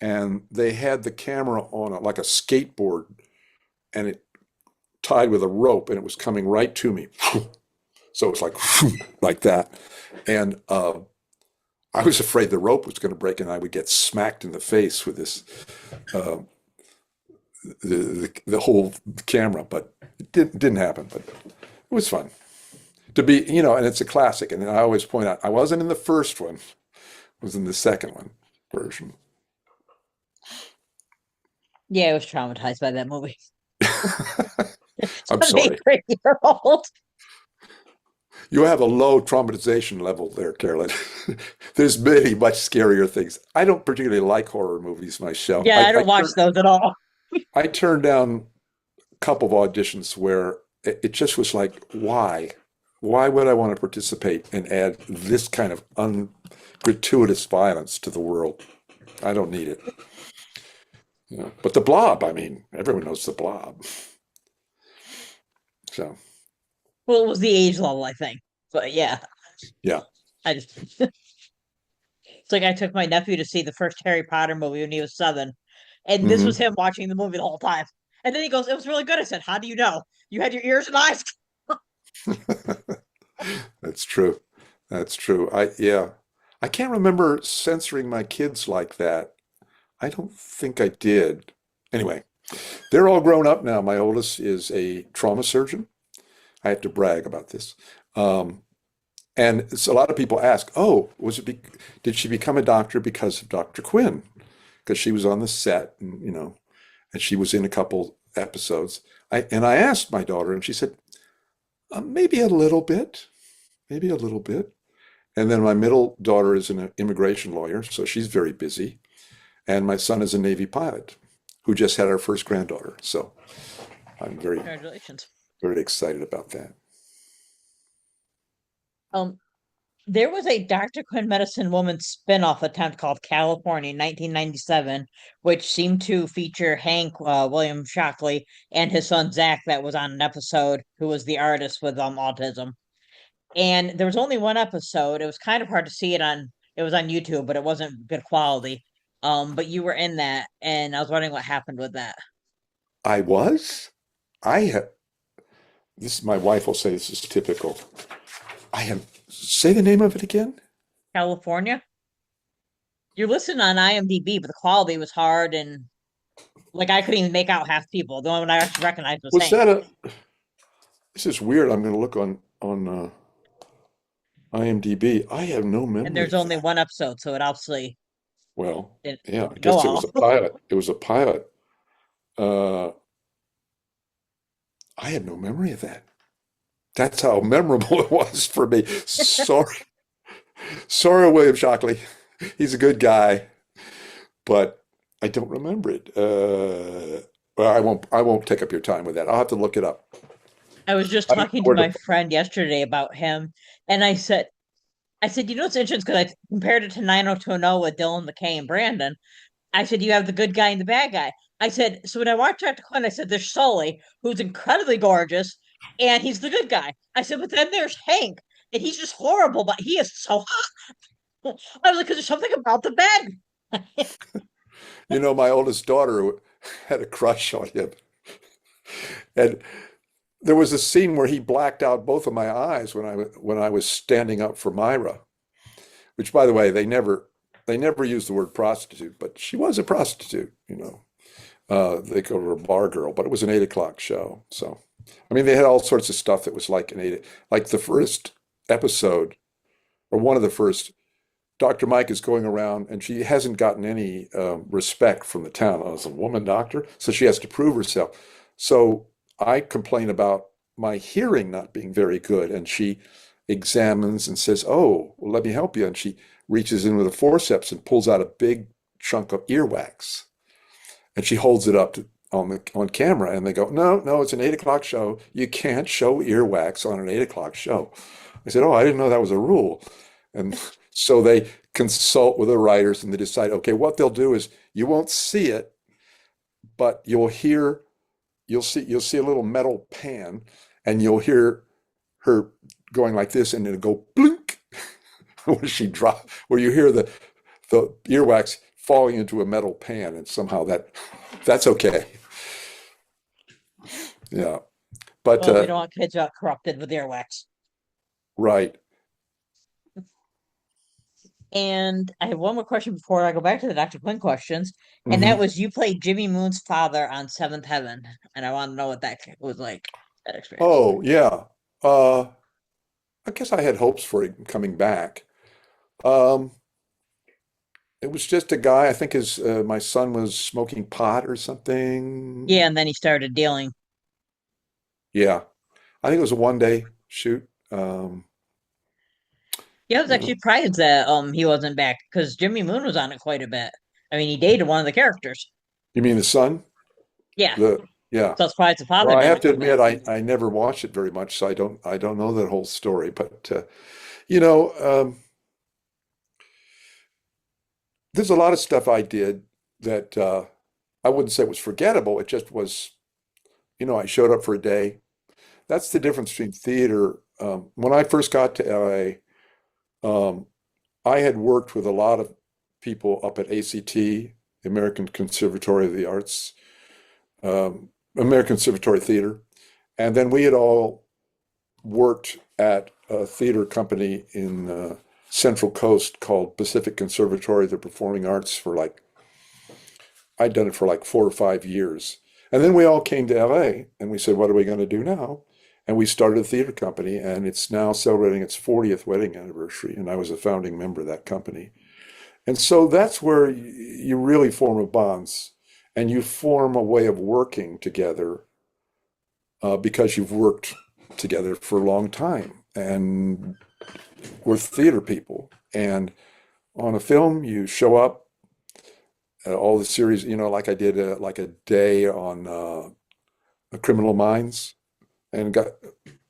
and they had the camera on it like a skateboard, and it tied with a rope, and it was coming right to me. So it's like that, and I was afraid the rope was going to break and I would get smacked in the face with this uh, the whole camera, but it didn't happen. But it was fun to be, and it's a classic. And I always point out I wasn't in the first one; I was in the second one version. Yeah, I was traumatized by that movie. I'm An sorry. 8 year old. You have a low traumatization level there, Carolyn. There's many much scarier things. I don't particularly like horror movies myself. Yeah, I don't watch those at all. I turned down a couple of auditions where it just was like, why? Why would I want to participate and add this kind of gratuitous violence to the world? I don't need it. But the Blob, I mean, everyone knows the Blob. So, Well, it was the age level, I think. But yeah, yeah. I just it's like I took my nephew to see the first Harry Potter movie when he was 7, and this was Hmm. him watching the movie the whole time. And then he goes, "It was really good." I said, "How do you know? You had your ears and eyes." That's true. That's true. Yeah. I can't remember censoring my kids like that. I don't think I did. Anyway, They're all grown up now. My oldest is a trauma surgeon. I have to brag about this. Um, and it's, a lot of people ask, "Oh, did she become a doctor because of Dr. Quinn? Because she was on the set, and and she was in a couple episodes." I asked my daughter, and she said, "Maybe a little bit, maybe a little bit." And then my middle daughter is an immigration lawyer, so she's very busy. And my son is a Navy pilot who just had our first granddaughter. So I'm very, Congratulations. very excited about that. Um, there was a Dr. Quinn Medicine Woman spin-off attempt called California in 1997, which seemed to feature Hank William Shockley and his son Zach that was on an episode, who was the artist with autism. And there was only one episode. It was kind of hard to see it was on YouTube, but it wasn't good quality. But you were in that, and I was wondering what happened with that. I was? I have, this, my wife will say this is typical. Say the name of it again? California? You're listed on IMDb, but the quality was hard and like I couldn't even make out half the people. The only one I actually recognized was Was Hank. that a, this is weird. I'm going to look on IMDb. I have no And memory there's of only that. one episode, so it obviously Well, didn't yeah, I go guess it was a all. pilot. It was a pilot. Uh, I have no memory of that. That's how memorable it was for me. Sorry, sorry, William Shockley. He's a good guy, but I don't remember it. Well, I won't take up your time with that. I'll have to look it up. I was just I don't know talking to where my to. friend yesterday about him, and I said, you know what's interesting? Because I compared it to 90210 with Dylan McKay and Brandon. I said, you have the good guy and the bad guy. I said, so when I watched Dr. Quinn, I said, there's Sully, who's incredibly gorgeous, and he's the good guy. I said, but then there's Hank, and he's just horrible, but he is so hot. I was like, because there's something about the bad guy. My oldest daughter had a crush on him, and there was a scene where he blacked out both of my eyes when I was standing up for Myra. Which, by the way, they never used the word prostitute, but she was a prostitute. They called her a bar girl, but it was an 8 o'clock show. So, I mean, they had all sorts of stuff that was like like the first episode, or one of the first. Dr. Mike is going around, and she hasn't gotten any respect from the town as a woman doctor, so she has to prove herself. So I complain about my hearing not being very good, and she examines and says, "Oh, well, let me help you." And she reaches in with a forceps and pulls out a big chunk of earwax, and she holds it up on camera, and they go, "No, no, it's an 8 o'clock show. You can't show earwax on an 8 o'clock show." I said, "Oh, I didn't know that was a rule." And so they consult with the writers, and they decide, okay, what they'll do is you won't see it, but you'll see a little metal pan, and you'll hear her going like this, and it'll go blink where you hear the earwax falling into a metal pan, and somehow that's okay. Yeah. But Well, we don't want kids corrupted with earwax. right. And I have one more question before I go back to the Dr. Quinn questions. And that Hmm. was you played Jimmy Moon's father on Seventh Heaven. And I want to know what that was like, that experience. Oh, yeah. Uh, I guess I had hopes for him coming back. Um, it was just a guy. I think his my son was smoking pot or Yeah, something. and then he started dealing. Yeah, I think it was a 1 day shoot. Yeah, I was You know, actually surprised that he wasn't back because Jimmy Moon was on it quite a bit. I mean, he dated one of the characters. you mean the son? Yeah, The Yeah. so I was surprised the father Well, I have didn't to come back. admit, I never watched it very much, so I don't know that whole story. But you know, there's a lot of stuff I did that I wouldn't say was forgettable. It just was, I showed up for a day. That's the difference between theater. When I first got to LA, I had worked with a lot of people up at ACT, the American Conservatory of the Arts, American Conservatory Theater, and then we had all worked at a theater company in Central Coast called Pacific Conservatory of the Performing Arts for I'd done it for like 4 or 5 years. And then we all came to LA and we said, what are we going to do now? And we started a theater company, and it's now celebrating its 40th wedding anniversary. And I was a founding member of that company. And so that's where you really form a bonds and you form a way of working together because you've worked together for a long time. And we're theater people. And on a film, you show up, all the series, like I did like a day on Criminal Minds, and it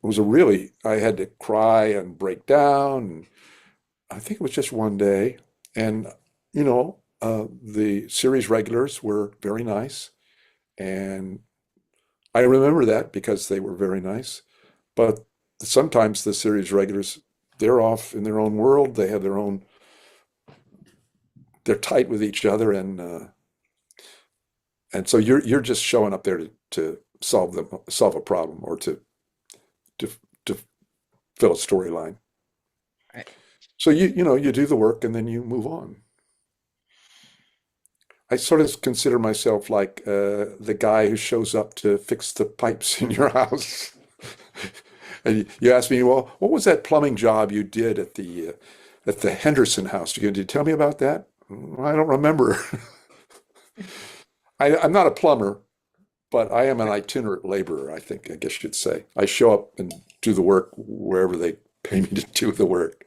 was a really, I had to cry and break down. And I think it was just one day. And, the series regulars were very nice. And I remember that because they were very nice. But sometimes the series regulars, they're off in their own world. They have their own, they're tight with each other. And so you're just showing up there to solve a problem or to, to fill a storyline. Right. So you do the work and then you move on. I sort of consider myself like the guy who shows up to fix the pipes in your house. And you ask me, well, what was that plumbing job you did at the Henderson house? Did you tell me about that? I don't remember. I'm not a plumber, but I am an itinerant laborer, I guess you'd say. I show up and do the work wherever they pay me to do the work.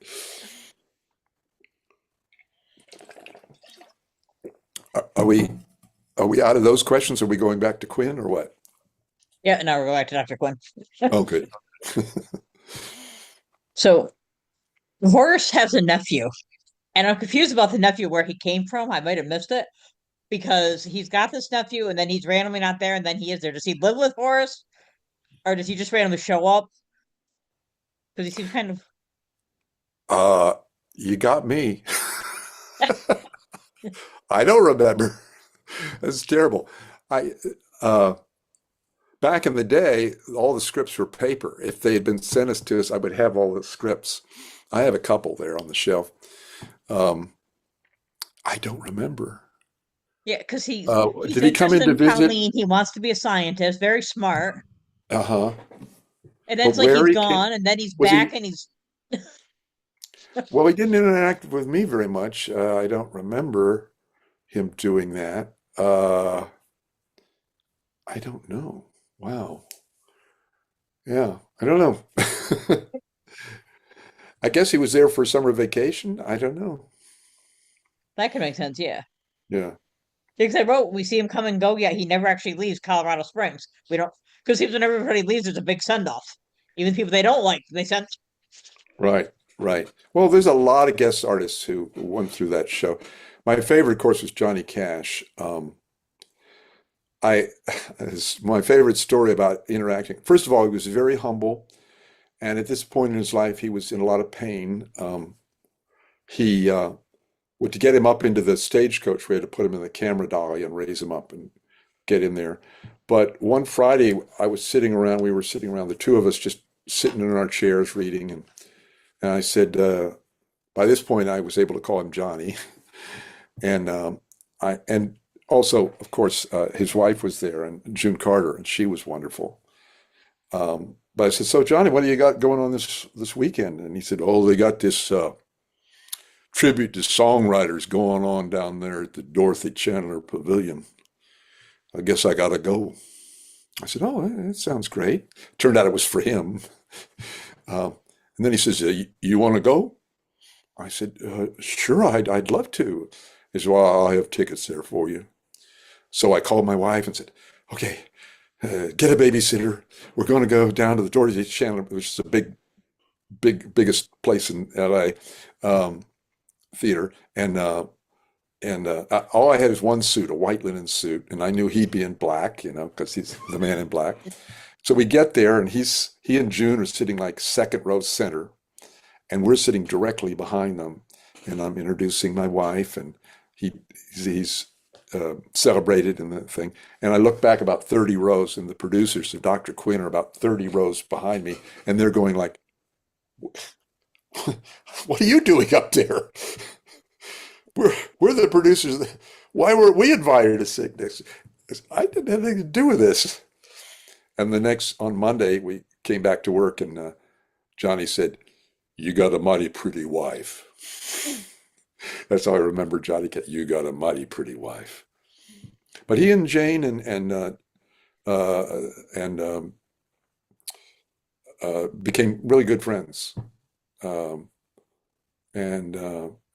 Are we out of those questions? Are we going back to Quinn or what? Yeah, now we're going back to Dr. Quinn. Oh, good. So Horace has a nephew, and I'm confused about the nephew where he came from. I might have missed it because he's got this nephew, and then he's randomly not there, and then he is there. Does he live with Horace, or does he just randomly show up? Because he seems kind of Uh, you got me. I don't remember. That's terrible. I uh, Back in the day, all the scripts were paper. If they had been sent us to us, I would have all the scripts. I have a couple there on the shelf. Um, I don't remember. yeah, because he's Did he come in interested to in visit? Colleen. He wants to be a scientist, very smart, Uh-huh. and then But it's like where he's he came, gone, and then he's was back, he? and he's Well, he didn't interact with me very much. I don't remember him doing that. I don't know. Wow. Yeah, I don't know. I guess he was there for summer vacation. I don't know. that could make sense. Yeah, Yeah, because I wrote, we see him come and go. Yeah, he never actually leaves Colorado Springs. We don't because when everybody leaves, there's a big send off. Even people they don't like, they send. right, right. Well, there's a lot of guest artists who went through that show. My favorite, of course, was Johnny Cash. I, it's my favorite story about interacting. First of all, he was very humble, and at this point in his life, he was in a lot of pain. He to get him up into the stagecoach, we had to put him in the camera dolly and raise him up and get in there. But one Friday, we were sitting around, the two of us just sitting in our chairs reading. And I said, by this point, I was able to call him Johnny. And and also, of course, his wife was there, and June Carter, and she was wonderful. But I said, so Johnny, what do you got going on this weekend? And he said, oh, they got this tribute to songwriters going on down there at the Dorothy Chandler Pavilion. I guess I gotta go. I said, oh, that sounds great. Turned out it was for him. And then he says, you want to go? I said, sure, I'd love to. He said, well, I have tickets there for you. So I called my wife and said, okay, get a babysitter. We're going to go down to the Dorothy Chandler, which is a biggest place in LA, theater. And all I had is one suit, a white linen suit, and I knew he'd be in black, because he's the man in black. So we get there, and he and June are sitting like second row center, and we're sitting directly behind them. And I'm introducing my wife, and he's celebrated in the thing. And I look back about 30 rows, and the producers of Dr. Quinn are about 30 rows behind me, and they're going like, "What are you doing up there? We're the producers. Why weren't we invited to sit next?" I didn't have anything to do with this. And on Monday, we came back to work and Johnny said, "You got a mighty pretty wife." That's how I remember Johnny. You got a mighty pretty wife. But he and Jane and became really good friends. Um, and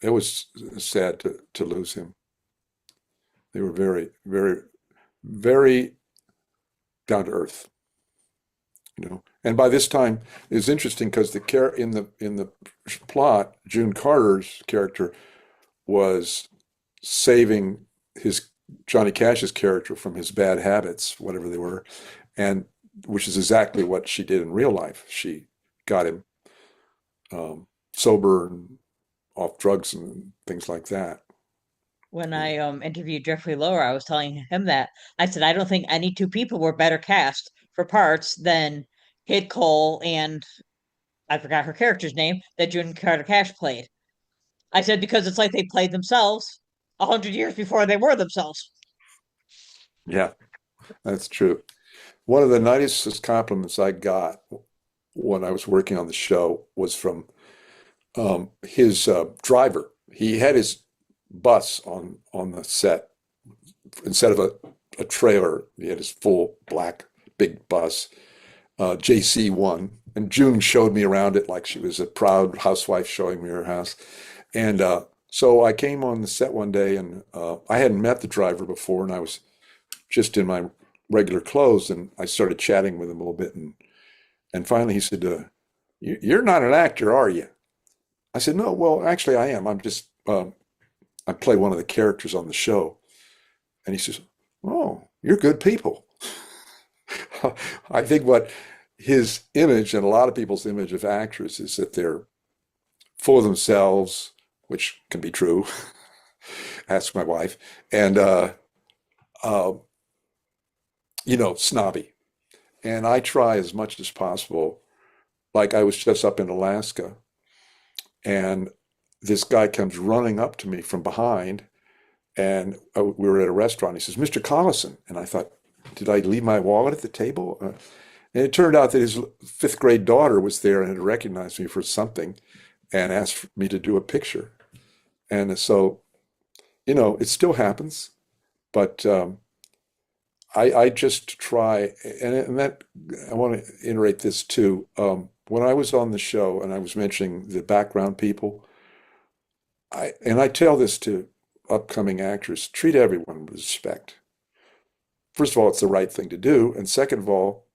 it was sad to lose him. They were very, very, very down to earth, you know. And by this time, it's interesting because in the plot, June Carter's character was saving his Johnny Cash's character from his bad habits, whatever they were, and which is exactly what she did in real life. She got him sober and off drugs and things like that. When You I know. interviewed Jeffrey Lower, I was telling him that I said I don't think any two people were better cast for parts than Kid Cole and I forgot her character's name that June Carter Cash played. I said because it's like they played themselves 100 years before they were themselves. Yeah, that's true. One of the nicest compliments I got when I was working on the show was from his driver. He had his bus on the set instead of a trailer. He had his full black big bus, JC1. And June showed me around it like she was a proud housewife showing me her house. And so I came on the set one day and I hadn't met the driver before and I was just in my regular clothes and I started chatting with him a little bit. And finally he said, "You're not an actor, are you?" I said, "No, well, actually I am. I play one of the characters on the show." And he says, "Oh, you're good people." I think what his image and a lot of people's image of actors is that they're full of themselves, which can be true. Ask my wife, and uh, snobby. And I try as much as possible. Like I was just up in Alaska, and this guy comes running up to me from behind, and we were at a restaurant. He says, "Mr. Collison," and I thought, "Did I leave my wallet at the table?" And it turned out that his fifth grade daughter was there and had recognized me for something and asked me to do a picture. And so, it still happens, but I just try, and that I want to iterate this too. When I was on the show and I was mentioning the background people, I tell this to upcoming actors, treat everyone with respect. First of all, it's the right thing to do, and second of all,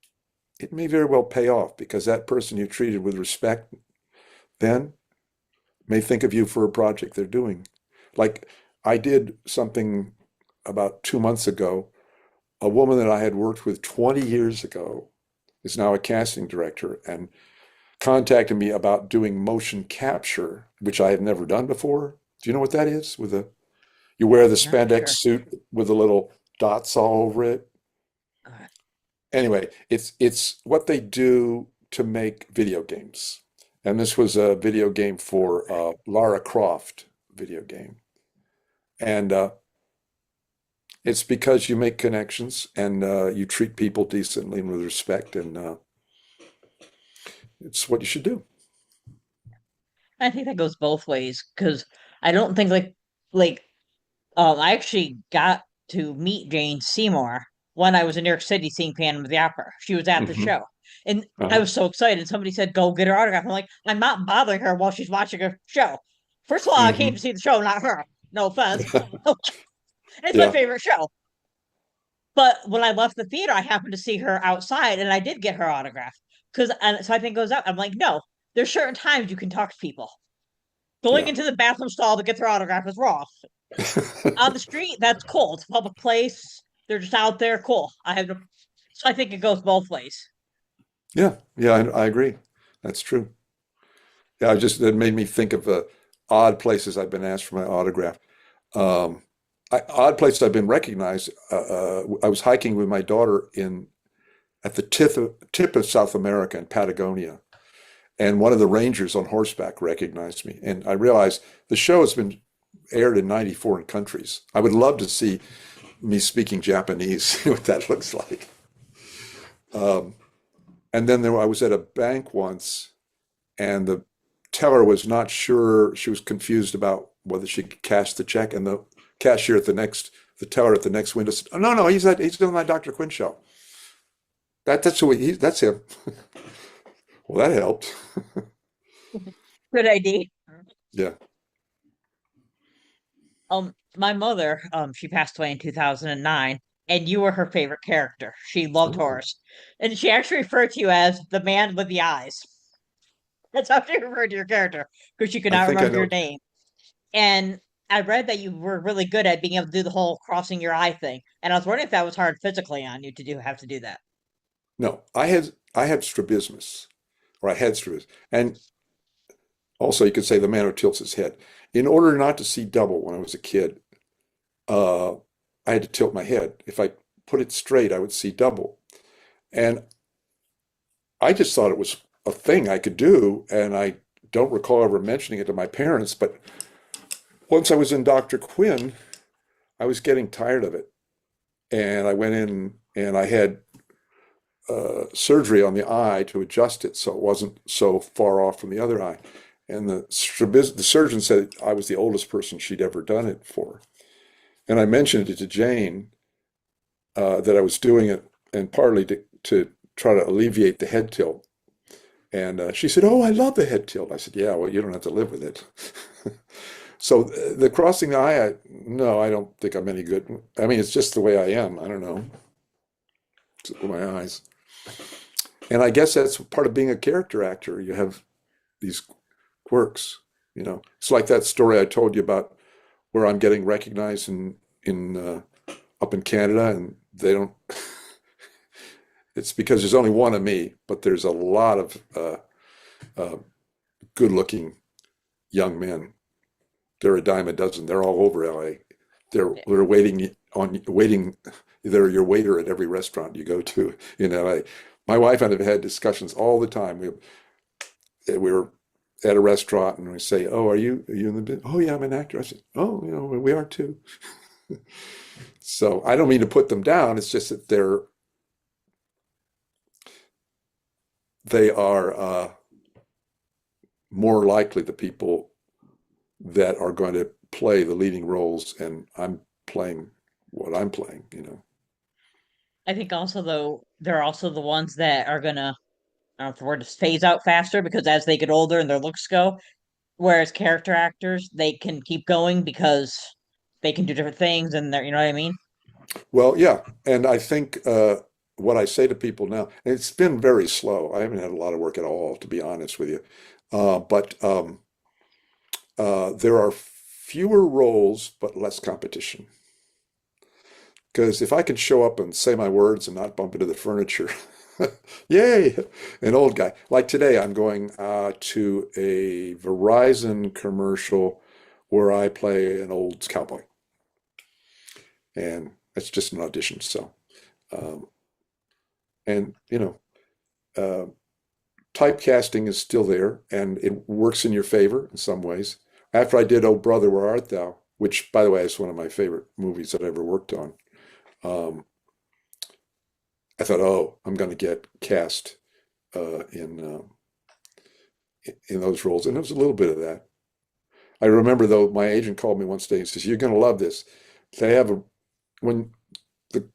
it may very well pay off because that person you treated with respect then may think of you for a project they're doing. Like I did something about 2 months ago. A woman that I had worked with 20 years ago is now a casting director and contacted me about doing motion capture, which I had never done before. Do you know what that is? You wear the Not spandex sure. suit with the little dots all over it. Uh, Anyway, it's what they do to make video games. And this was a video game for Lara Croft video game. And it's because you make connections and you treat people decently and with respect, and it's what you should do. I think that goes both ways because I don't think like I actually got to meet Jane Seymour when I was in New York City seeing Phantom of the Opera. She was at the Hmm. show. And I Uh-huh. was so excited. Somebody said, go get her autograph. I'm like, I'm not bothering her while she's watching a show. First of all, I came Hmm. to see the show, not her. No offense. It's my Yeah. favorite show. But when I left the theater, I happened to see her outside and I did get her autograph. So I think it goes up. I'm like, no, there's certain times you can talk to people. Going Yeah. into the bathroom stall to get their autograph is wrong. On the street, that's cool. It's a public place. They're just out there. Cool. So I think it goes both ways. Yeah. Yeah. I agree. That's true. Yeah. That made me think of odd places I've been asked for my autograph. Um, Odd places I've been recognized. I was hiking with my daughter in at the tip of South America in Patagonia, and one of the rangers on horseback recognized me. And I realized the show has been aired in 90 foreign countries. I would love to see me speaking Japanese, what that looks like. Um, and then I was at a bank once, and the teller was not sure. She was confused about whether she could cash the check, and the cashier at the teller at the next window said, "Oh, no, no, he's doing my Dr. Quinn show. That's him." Well, that helped. Good idea. Yeah. My mother, she passed away in 2009, and you were her favorite character. She loved Oh, Horace. And she actually referred to you as the man with the eyes. That's how she referred to your character, because she could I not think I remember your know. name. And I read that you were really good at being able to do the whole crossing your eye thing. And I was wondering if that was hard physically on you to have to do that. No, I had strabismus, or I had strabismus, and also you could say the man who tilts his head. In order not to see double when I was a kid, uh, I had to tilt my head. If I put it straight, I would see double. And I just thought it was a thing I could do, and I don't recall ever mentioning it to my parents. But once I was in Dr. Quinn, I was getting tired of it, and I went in and I had surgery on the eye to adjust it so it wasn't so far off from the other eye. And the surgeon said I was the oldest person she'd ever done it for. And I mentioned it to Jane that I was doing it, and partly to try to alleviate the head tilt. And she said, "Oh, I love the head tilt." I said, "Yeah, well, you don't have to live with it." So the crossing the eye, no, I don't think I'm any good. I mean, it's just the way I am. I don't know. It's my eyes. And I guess that's part of being a character actor. You have these quirks, you know. It's like that story I told you about where I'm getting recognized in up in Canada, and they don't. It's because there's only one of me, but there's a lot of uh, good-looking young men. They're a dime a dozen. They're all over LA. They're waiting. They're your waiter at every restaurant you go to in LA. My wife and I have had discussions all the time. We were at a restaurant and we say, "Oh, are you in the business?" "Oh, yeah, I'm an actor." I said, "Oh, we are too." So I don't mean to put them down. It's just that they are more likely the people that are going to play the leading roles, and I'm playing what I'm playing. I think also though they're also the ones that are gonna, I don't know if the word is phase out faster because as they get older and their looks go, whereas character actors they can keep going because they can do different things and they're, you know what I mean? Well, yeah, and I think what I say to people now, and it's been very slow. I haven't had a lot of work at all, to be honest with you. But there are fewer roles, but less competition. Because if I can show up and say my words and not bump into the furniture, yay, an old guy. Like today, I'm going to a Verizon commercial where I play an old cowboy, and it's just an audition. So, um, and uh, typecasting is still there, and it works in your favor in some ways. After I did "Oh Brother, Where Art Thou," which, by the way, is one of my favorite movies that I ever worked on. Um, I thought, oh, I'm going to get cast in those roles, and there was a little bit of that. I remember though, my agent called me once day and says, "You're going to love this." They have a when the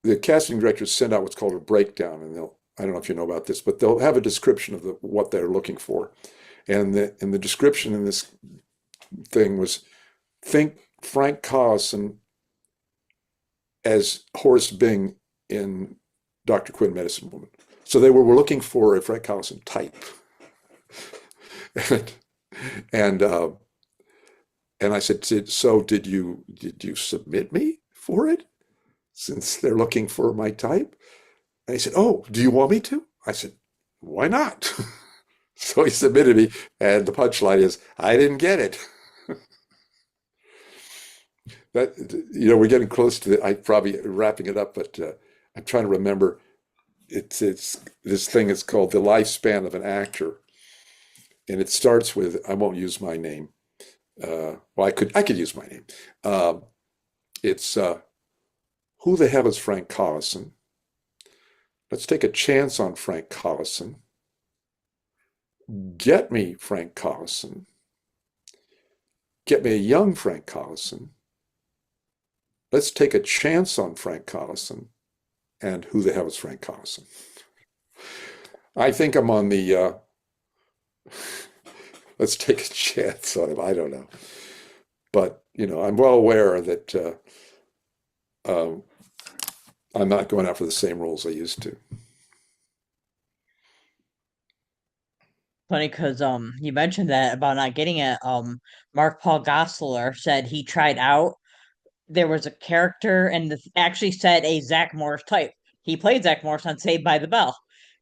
the casting directors send out what's called a breakdown, and I don't know if you know about this, but they'll have a description of what they're looking for, and the description in this thing was think Frank Collison as Horace Bing in Dr. Quinn Medicine Woman. So were looking for a Frank Collison type. and and uh, and I said, "So did you submit me for it? Since they're looking for my type?" And he said, "Oh, do you want me to?" I said, "Why not?" So he submitted me, and the punchline is, "I didn't get it." That we're getting close to I probably wrapping it up, but I'm trying to remember. It's this thing is called the lifespan of an actor, and it starts with I won't use my name. Well, I could use my name. It's Who the hell is Frank Collison? Let's take a chance on Frank Collison. Get me Frank Collison. Get me a young Frank Collison. Let's take a chance on Frank Collison. And who the hell is Frank Collison? I think I'm on the let's take a chance on him. I don't know. But, I'm well aware that um, I'm not going out for the same roles I used to. Funny because you mentioned that about not getting it. Mark Paul Gosselaar said he tried out. There was a character and actually said a Zach Morris type. He played Zach Morris on Saved by the Bell.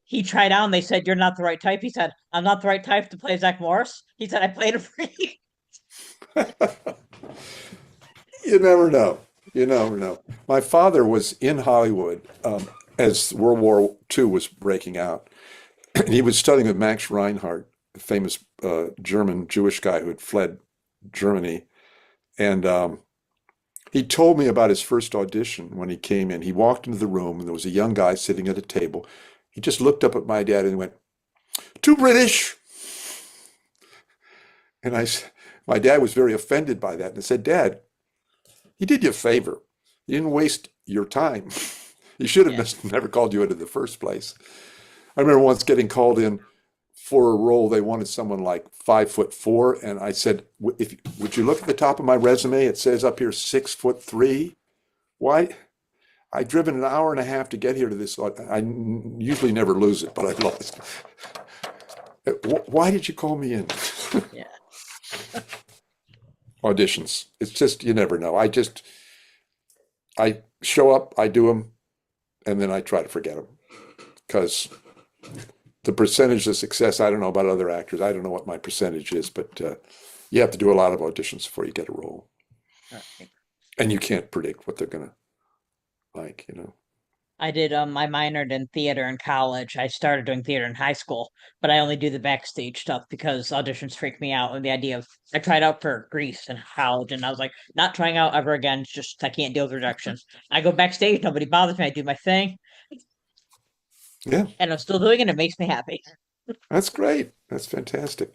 He tried out and they said, "You're not the right type." He said, "I'm not the right type to play Zach Morris." He said, "I played it for you." You never know. You never know. My father was in Hollywood as World War II was breaking out. And he was studying with Max Reinhardt, the famous German Jewish guy who had fled Germany. And he told me about his first audition when he came in. He walked into the room and there was a young guy sitting at a table. He just looked up at my dad and went, "Too British." And my dad was very offended by that and I said, "Dad, he did you a favor. He didn't waste your time. He should Yeah, have never called you in the first place." I remember once getting called in for a role. They wanted someone like 5'4", and I said, "If would you look at the top of my resume? It says up here 6'3". Why? I've driven an hour and a half to get here to this. I usually never lose it, but I lost. Why did you call me in? yeah. Auditions. It's just you never know. I show up, I do them, and then I try to forget them because the percentage of success. I don't know about other actors. I don't know what my percentage is, but you have to do a lot of auditions before you get a role, Right. and you can't predict what they're gonna like. I did I minored in theater in college. I started doing theater in high school, but I only do the backstage stuff because auditions freak me out. And the idea of I tried out for Grease in college and I was like, not trying out ever again. It's just I can't deal with rejections. I go backstage, nobody bothers me. I do my thing, Yeah, and I'm still doing it. It makes me happy. that's great. That's fantastic.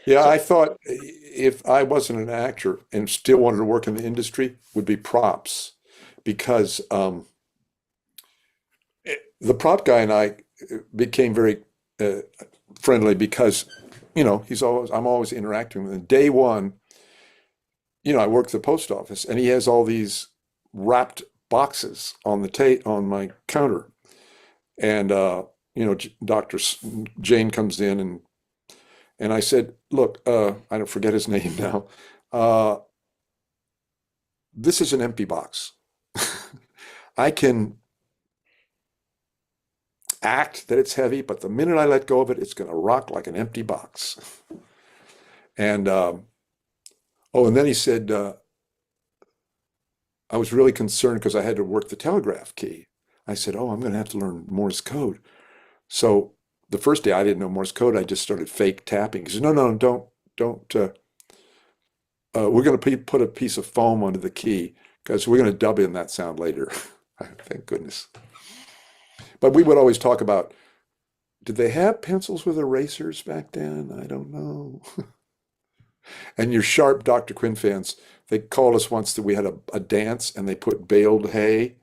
Yeah, So I thought if I wasn't an actor and still wanted to work in the industry, would be props, because the prop guy and I became very uh, friendly because I'm always interacting with him. Day one, I work at the post office and he has all these wrapped boxes on the on my counter, and Dr. Jane comes in and I said, "Look, I don't forget his name now. Uh, this is an empty box. I can act that it's heavy, but the minute I let go of it, it's going to rock like an empty box." And oh, and then he said, I was really concerned because I had to work the telegraph key. I said, "Oh, I'm going to have to learn Morse code." So the first day I didn't know Morse code. I just started fake tapping. He said, "No, no, don't. We're going to put a piece of foam under the key because we're going to dub in that sound later." Thank goodness. But we would always talk about, did they have pencils with erasers back then? I don't know. And your sharp Dr. Quinn fans, they called us once that we had a dance and they put baled hay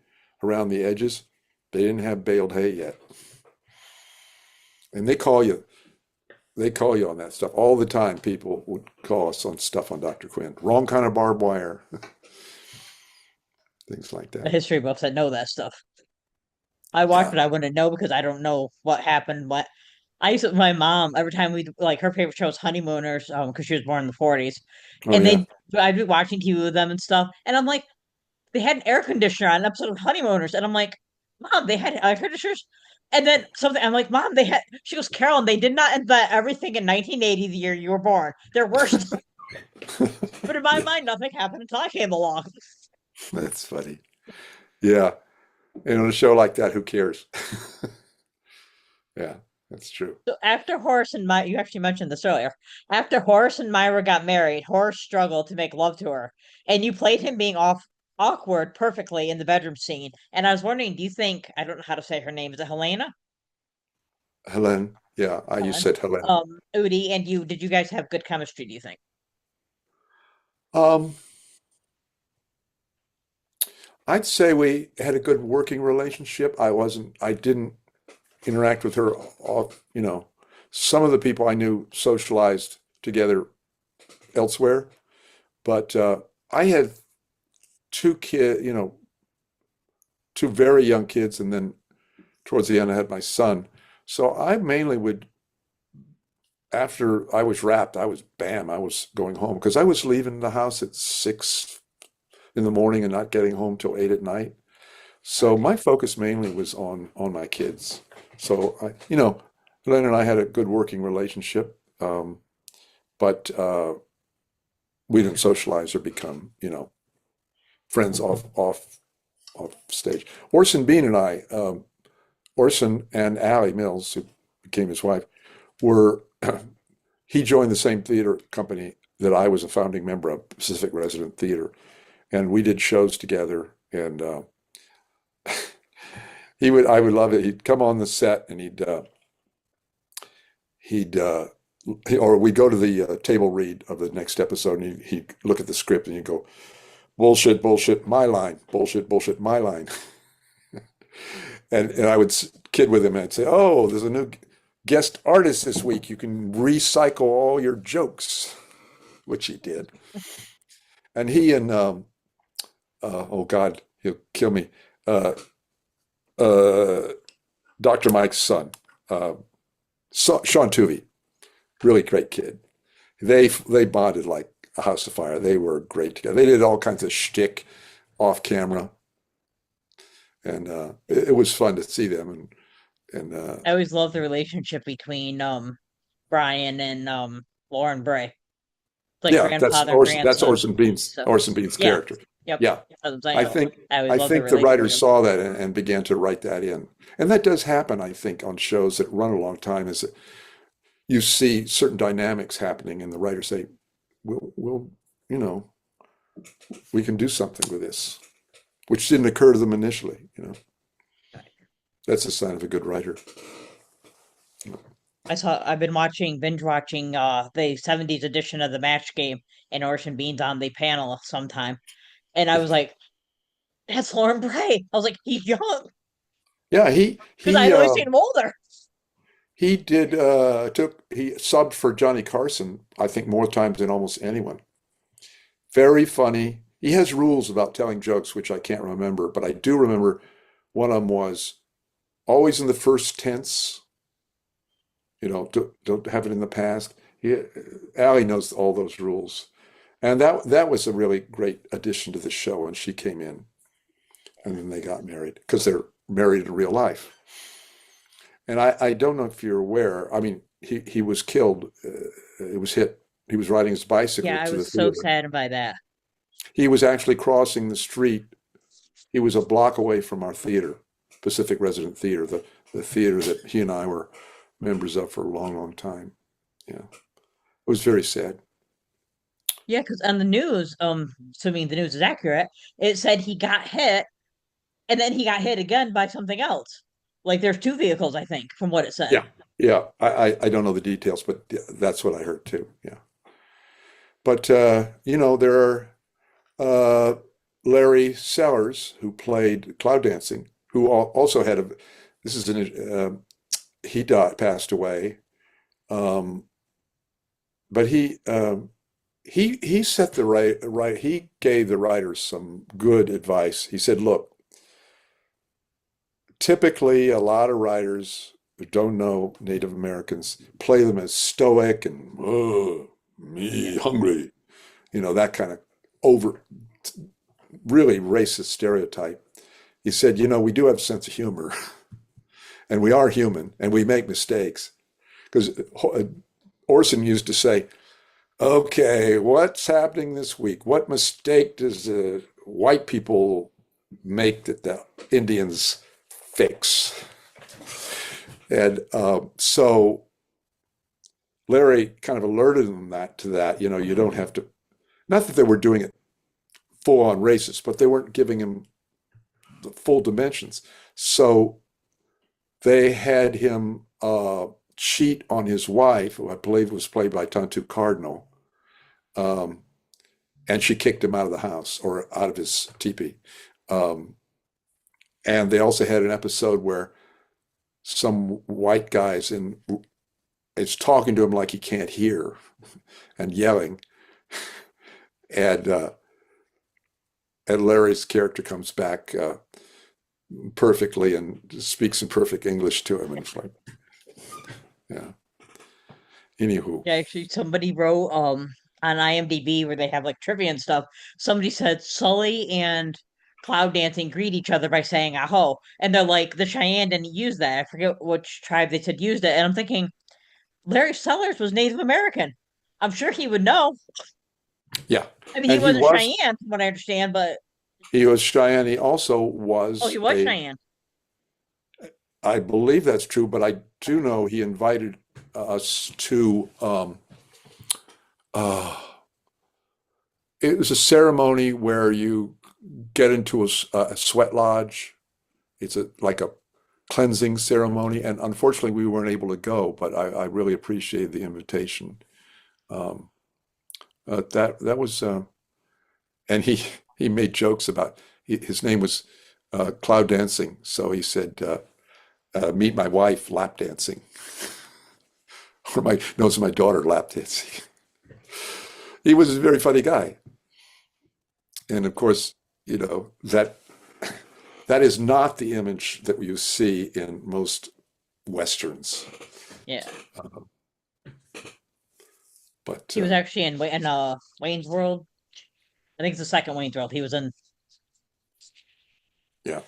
around the edges. They didn't have baled hay yet. And they call you on that stuff all the time. People would call us on stuff on Dr. Quinn. Wrong kind of barbed wire, things like the that. history books that know that stuff. I watch Yeah. it, I wouldn't know because I don't know what happened. What I used to, my mom, every time we like her favorite show was Honeymooners, because she was born in the 40s. Oh And yeah. I'd be watching TV with them and stuff. And I'm like, they had an air conditioner on an episode of Honeymooners. And I'm like, Mom, they had air conditioners. And then something, I'm like, Mom, they had, she goes, Carolyn, they did not invent everything in 1980, the year you were born. There were stuff, but in my Yeah, mind, nothing happened until I came along. that's funny. Yeah. And on a show like that, who cares? Yeah, that's true. So after Horace and Myra, you actually mentioned this earlier. After Horace and Myra got married, Horace struggled to make love to her, and you played him being awkward perfectly in the bedroom scene. And I was wondering, do you think, I don't know how to say her name, is it Helena? Helen, yeah, you Helen. said Helen. Udi and you, did you guys have good chemistry, do you think? Um, I'd say we had a good working relationship. I didn't interact with her off, some of the people I knew socialized together elsewhere, but I had two very young kids, and then towards the end I had my son. So I mainly would, after I was wrapped, I was going home because I was leaving the house at 6 in the morning and not getting home till 8 at night. So Gotcha. my focus mainly was on my kids. So Len and I had a good working relationship, but we didn't socialize or become, friends off stage. Orson Bean and I, Orson and Allie Mills, who became his wife, were he joined the same theater company that I was a founding member of, Pacific Resident Theater, and we did shows together. And I would love it. He'd come on the set and he'd or we'd go to the table read of the next episode, and he'd look at the script and he'd go, bullshit, bullshit, my line, bullshit, bullshit, my line. And I would kid with him and I'd say, oh, there's a new guest artist this week. You can recycle all your jokes, which he did. And he and, oh God, he'll kill me, uh, uh, Dr. Mike's son, uh, Sean Tuvey, really great kid. They bonded like a house of fire. They were great together. They did all kinds of shtick off camera, and it was fun to see them. And I always loved the relationship between Brian and Lauren Bray. It's like yeah, grandfather and That's grandson. So Orson Bean's yeah. character. Yep. Yeah, As I'm saying, I think I always I loved the think the writers relationship. saw that and began to write that in, and that does happen. I think on shows that run a long time, is that you see certain dynamics happening, and the writers say, "We'll, you know, we can do something with this," which didn't occur to them initially. That's a sign of a good writer. I've been binge watching the 70s edition of the Match Game, and Orson Bean's on the panel sometime. And I was like, that's Lauren Bray. I was like, he's young. Yeah, Because I'd always seen him older. he did he subbed for Johnny Carson, I think more times than almost anyone. Very funny. He has rules about telling jokes, which I can't remember, but I do remember one of them was always in the first tense. Don't have it in the past. Allie knows all those rules, and that was a really great addition to the show. And she came in, and then they got married because they're married in real life. And I don't know if you're aware. I mean, he was killed. It was hit. He was riding his bicycle Yeah, I to the was so theater. saddened by that. He was actually crossing the street. He was a block away from our theater, Pacific Resident Theater, the theater that he and I were members of for a long, long time. Yeah, it was very sad. Yeah, because on the news, assuming the news is accurate, it said he got hit and then he got hit again by something else. Like there's two vehicles, I think, from what it said. Yeah, yeah. I don't know the details, but yeah, that's what I heard too. Yeah, but there are uh, Larry Sellers, who played Cloud Dancing, who also had a. This is he passed away, um, but he set the right. He gave the writers some good advice. He said, "Look, typically a lot of writers who don't know Native Americans play them as stoic and me Yeah. hungry, that kind of over really racist stereotype." He said, we do have a sense of humor and we are human and we make mistakes. Because Orson used to say, okay, what's happening this week? What mistake does the white people make that the Indians fix? And so Larry kind of alerted them to that. You don't have to, not that they were doing it full-on racist, but they weren't giving him the full dimensions. So they had him cheat on his wife, who I believe was played by Tantu Cardinal, um, and she kicked him out of the house or out of his teepee. Um, and they also had an episode where some white guys in is talking to him like he can't hear and yelling, and Larry's character comes back perfectly and speaks in perfect English to him, and it's like, yeah. Anywho, Yeah, actually, somebody wrote on IMDb where they have like trivia and stuff. Somebody said Sully and Cloud Dancing greet each other by saying "aho," and they're like the Cheyenne didn't use that. I forget which tribe they said used it, and I'm thinking Larry Sellers was Native American. I'm sure he would know. yeah, I mean, he and wasn't Cheyenne, from what I understand, but he was Cheyenne. He also oh, he was was a, Cheyenne. I believe that's true, but I do know he invited us to. Uh, it was a ceremony where you get into a sweat lodge. It's like a cleansing ceremony, and unfortunately, we weren't able to go. But I really appreciated the invitation. Um, that was, and he made jokes about his name was Cloud Dancing, so he said, "Meet my wife lap dancing," or my no, it's my daughter lap dancing. He was a very funny guy, and of course, that that is not the image that you see in most westerns. Yeah, Uh, but he was actually in Wayne's World. I think it's the second Wayne's World. He was in, yeah,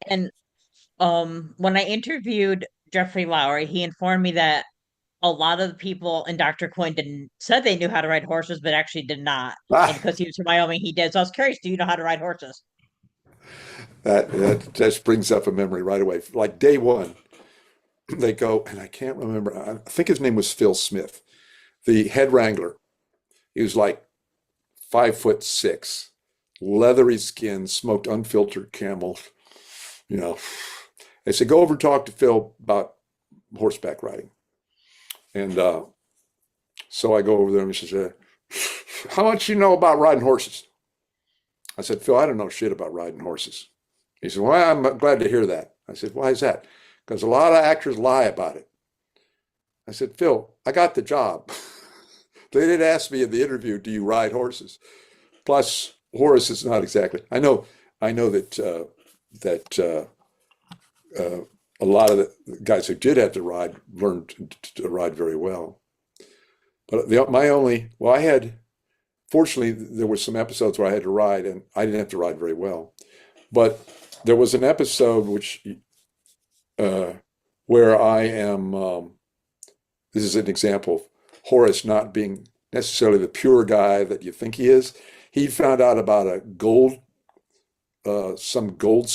and when I interviewed Jeffrey Lowry, he informed me that a lot of the people in Dr. Quinn didn't said they knew how to ride horses, but actually did not. And ah, because he was from Wyoming, he did. So I was curious, do you know how to ride horses? that just brings up a memory right away. Like day one, they go, and I can't remember. I think his name was Phil Smith, the head wrangler. He was like 5'6", leathery skin, smoked unfiltered camel. You know, they said go over and talk to Phil about horseback riding, and so I go over there and he says, "How much you know about riding horses?" I said, "Phil, I don't know shit about riding horses." He said, "Well, I'm glad to hear that." I said, "Why is that?" Because a lot of actors lie about it. I said, "Phil, I got the job." They didn't ask me in the interview, "Do you ride horses?" Plus, Horace is not exactly. I know that a lot of the guys who did have to ride learned to ride very well. But I had, fortunately, there were some episodes where I had to ride, and I didn't have to ride very well. But there was an episode uh, where I am. This is an example of Horace not being necessarily the pure guy that you think he is. He found out about some gold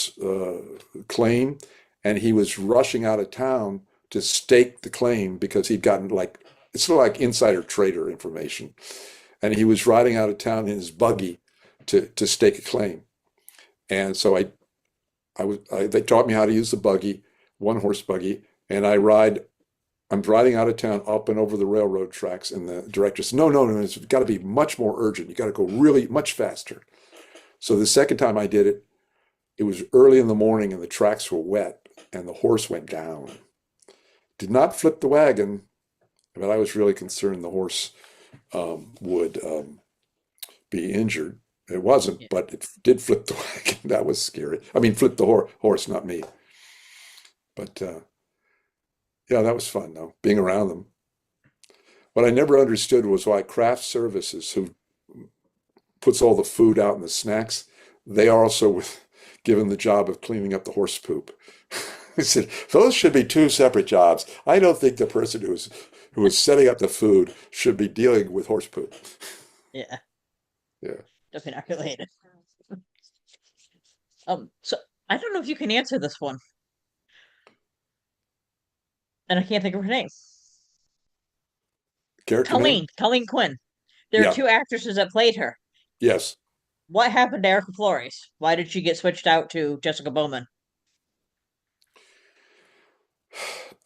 claim, and he was rushing out of town to stake the claim because he'd gotten like it's sort of like insider trader information, and he was riding out of town in his buggy to stake a claim. And so they taught me how to use the buggy, one horse buggy, and I'm riding out of town up and over the railroad tracks, and the director says, "No, no, no, it's got to be much more urgent. You got to go really much faster." So the second time I did it, it was early in the morning and the tracks were wet and the horse went down. Did not flip the wagon, but I was really concerned the horse would be injured. It wasn't, Yeah. but it did flip the wagon. That was scary. I mean, flip the horse, not me. But yeah, that was fun though, being around them. What I never understood was why craft services, who puts all the food out and the snacks, they are also given the job of cleaning up the horse poop. I said, those should be two separate jobs. I don't think the person who is setting up the food should be dealing with horse poop. Yeah, Yeah. definitely not related. So I don't know if you can answer this one, and I can't think of her name. Character name? Colleen Quinn. There are Yeah. two actresses that played her. Yes. What happened to Erica Flores? Why did she get switched out to Jessica Bowman?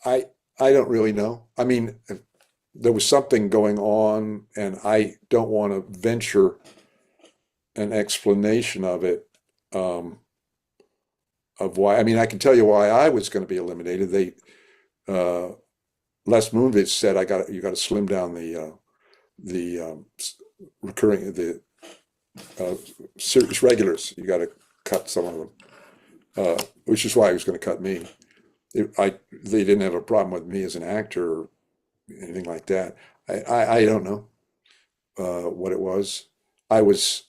I I don't really know. I mean, there was something going on, and I don't want to venture an explanation of it. Um, of why. I mean, I can tell you why I was going to be eliminated. They uh, Les Moonves said you got to slim down the recurring the uh, series regulars. You got to cut some of them, which is why he was going to cut me. They didn't have a problem with me as an actor or anything like that. I don't know what it was. I was.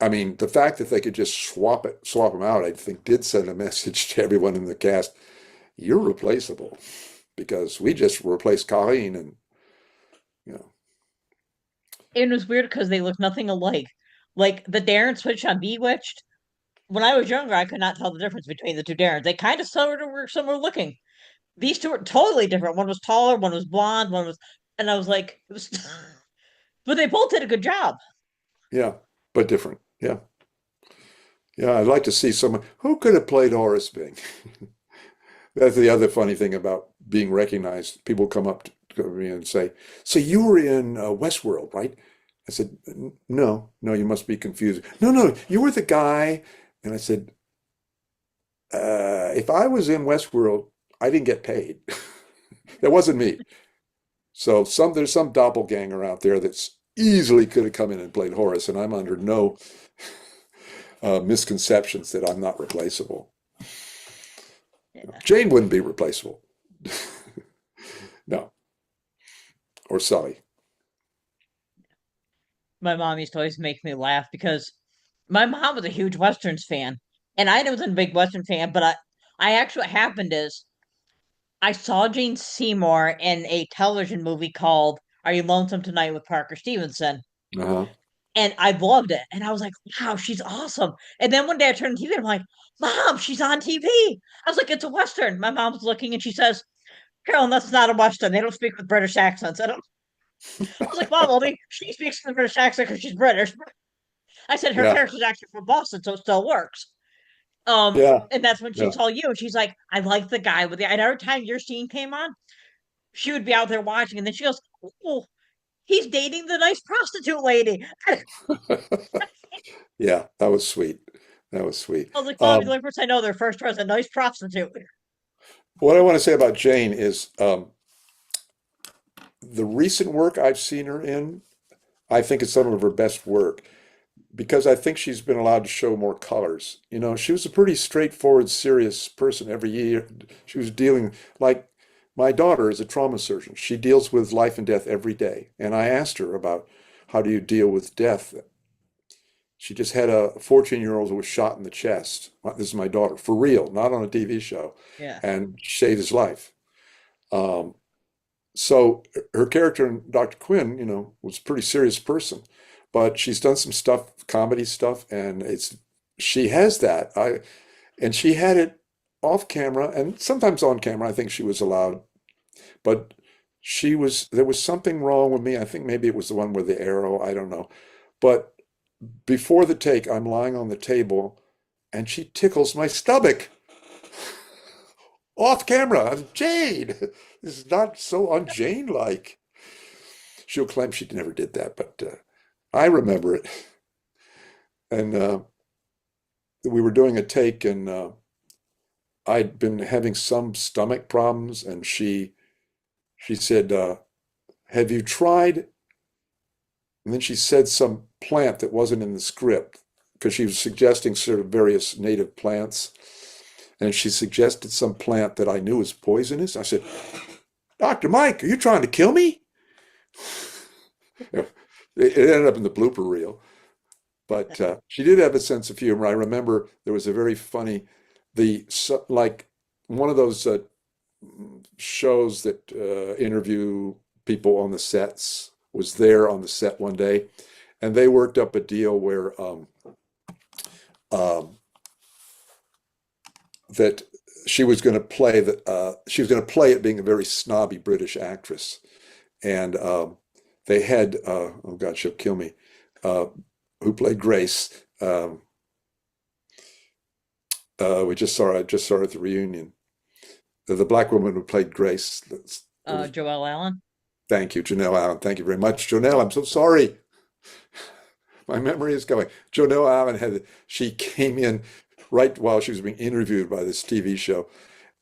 I mean, the fact that they could just swap them out, I think, did send a message to everyone in the cast: you're replaceable, because we just replaced Colleen, and you know, It was weird because they look nothing alike. Like the Darren switch on Bewitched. When I was younger, I could not tell the difference between the two Darrens. They kind of sort of were similar looking. These two were totally different. One was taller, one was blonde, one was, and I was like, it was, but they both did a good job. yeah, but different. Yeah, yeah. I'd like to see someone who could have played Horace Bing. That's the other funny thing about being recognized. People come up to me and say, "So you were in Westworld, right?" I said, "No, no, you must be confused. No, no, you were the guy." And I said, "If I was in Westworld, I didn't get paid. That wasn't me." So there's some doppelganger out there that's easily could have come in and played Horace, and I'm under no misconceptions that I'm not replaceable. Yeah. Jane wouldn't be replaceable. No, or Sully. My mom used to always make me laugh because my mom was a huge Westerns fan, and I wasn't a big Western fan, but I actually what happened is I saw Jane Seymour in a television movie called Are You Lonesome Tonight with Parker Stevenson? Uh-huh. And I loved it. And I was like, wow, she's awesome. And then one day I turned on TV and I'm like, Mom, she's on TV. I was like, it's a Western. My mom's looking and she says, Carolyn, that's not a Western. They don't speak with British accents. I was like, Mom, only she speaks with a British accent because she's British. I said her Yeah, character's actually from Boston, so it still works. yeah, And that's when she yeah. saw you, and she's like, I like the guy with the. And every time your scene came on, she would be out there watching, and then she goes, "Oh, he's dating the nice prostitute lady." I Yeah, that was sweet. That was sweet. was like, Mom, you're the only person I know their first choice a nice prostitute. What I want to say about Jane is the recent work I've seen her in, I think it's some of her best work because I think she's been allowed to show more colors. You know, she was a pretty straightforward, serious person every year. She was dealing, like my daughter is a trauma surgeon. She deals with life and death every day. And I asked her about how do you deal with death. She just had a 14-year-old who was shot in the chest. This is my daughter, for real, not on a TV show, Yeah. and saved his life. Um, so her character in Dr. Quinn, you know, was a pretty serious person, but she's done some stuff, comedy stuff, and it's she has that. And she had it off camera and sometimes on camera. I think she was allowed, but there was something wrong with me. I think maybe it was the one with the arrow. I don't know. But before the take, I'm lying on the table and she tickles my stomach off camera. I'm Jane. This is not so un-Jane like. She'll claim she never did that, but I remember it. And we were doing a take, and I'd been having some stomach problems, and she said, "Have you tried?" And then she said some plant that wasn't in the script because she was suggesting sort of various native plants. And she suggested some plant that I knew was poisonous. I said, "Dr. Mike, are you trying to kill me?" It ended up in the blooper reel. But she did have a sense of humor. I remember there was a very funny, like one of those shows that interview people on the sets was there on the set one day, and they worked up a deal where um, that she was going to play she was going to play it being a very snobby British actress, and they had oh God, she'll kill me. uh, who played Grace. We just saw her at the reunion. The black woman who played Grace. It was, Joelle Allen. thank you, Janelle Allen. Thank you very much, Janelle. I'm so sorry. My memory is going. Janelle Allen she came in right while she was being interviewed by this TV show,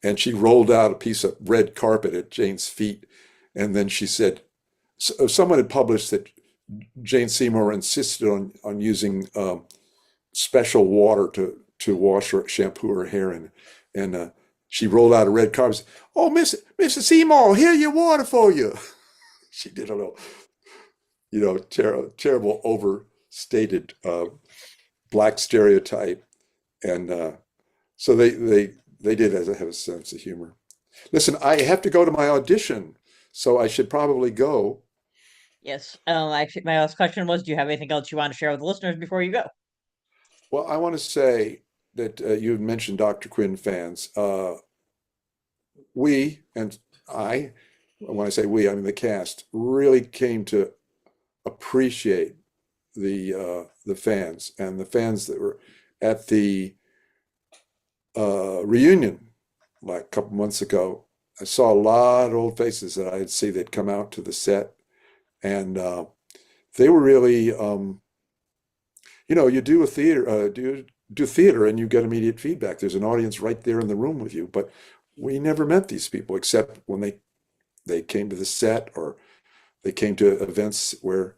and she rolled out a piece of red carpet at Jane's feet, and then she said, someone had published that Jane Seymour insisted on using special water to wash her, shampoo her hair in, and she rolled out a red carpet. Oh, Mrs. Seymour, here your water for you. She did a little, terrible overstated black stereotype, and so they did have a sense of humor. Listen, I have to go to my audition, so I should probably go. Yes. Actually, my last question was, do you have anything else you want to share with the listeners before you go? Well, I want to say that you had mentioned Dr. Quinn fans. We and I, when I say we, I mean the cast, really came to appreciate the fans and the fans that were at the reunion like a couple months ago. I saw a lot of old faces that I'd see that come out to the set, and they were really, you do a theater, do theater, and you get immediate feedback. There's an audience right there in the room with you, but we never met these people except when they came to the set or they came to events where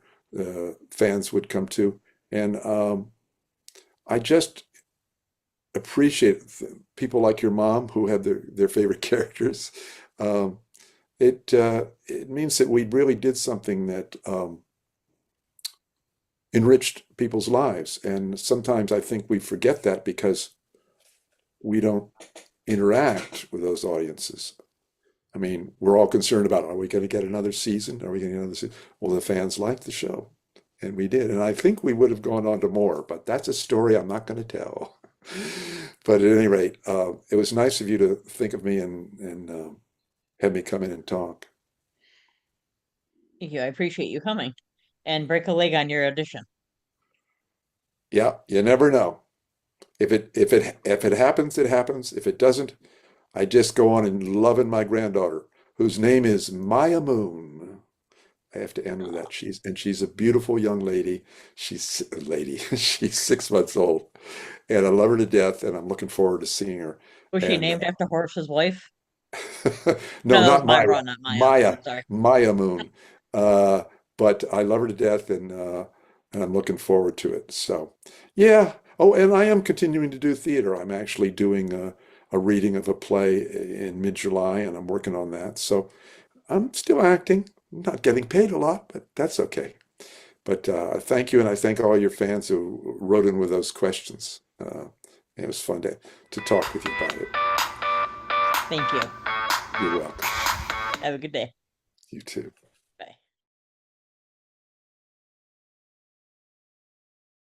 fans would come to, and I just appreciate people like your mom who had their favorite characters. Um, it means that we really did something that enriched people's lives, and sometimes I think we forget that because we don't interact with those audiences. I mean, we're all concerned about, are we going to get another season? Are we going to get another season? Well, the fans liked the show, and we did. And I think we would have gone on to more, but that's a story I'm not going to tell. But at any rate, it was nice of you to think of me and have me come in and talk. Thank you. I appreciate you coming. And break a leg on your audition. Yeah, you never know. If it happens, it happens. If it doesn't, I just go on and loving my granddaughter, whose name is Maya Moon. I have to end with Oh, that. She's a beautiful young lady. She's a lady. She's 6 months old, and I love her to death. And I'm looking forward to seeing her. was she And named after Horace's wife? no, No, that was not Myra, Myra, not Maya. Maya, Sorry. Maya Moon. Uh, but I love her to death, and I'm looking forward to it. So, yeah. Oh, and I am continuing to do theater. I'm actually doing a reading of a play in mid-July, and I'm working on that. So I'm still acting. I'm not getting paid a lot, but that's okay. But thank you, and I thank all your fans who wrote in with those questions. It was fun to talk with you about it. Thank you. You're welcome. Have a good day. You too.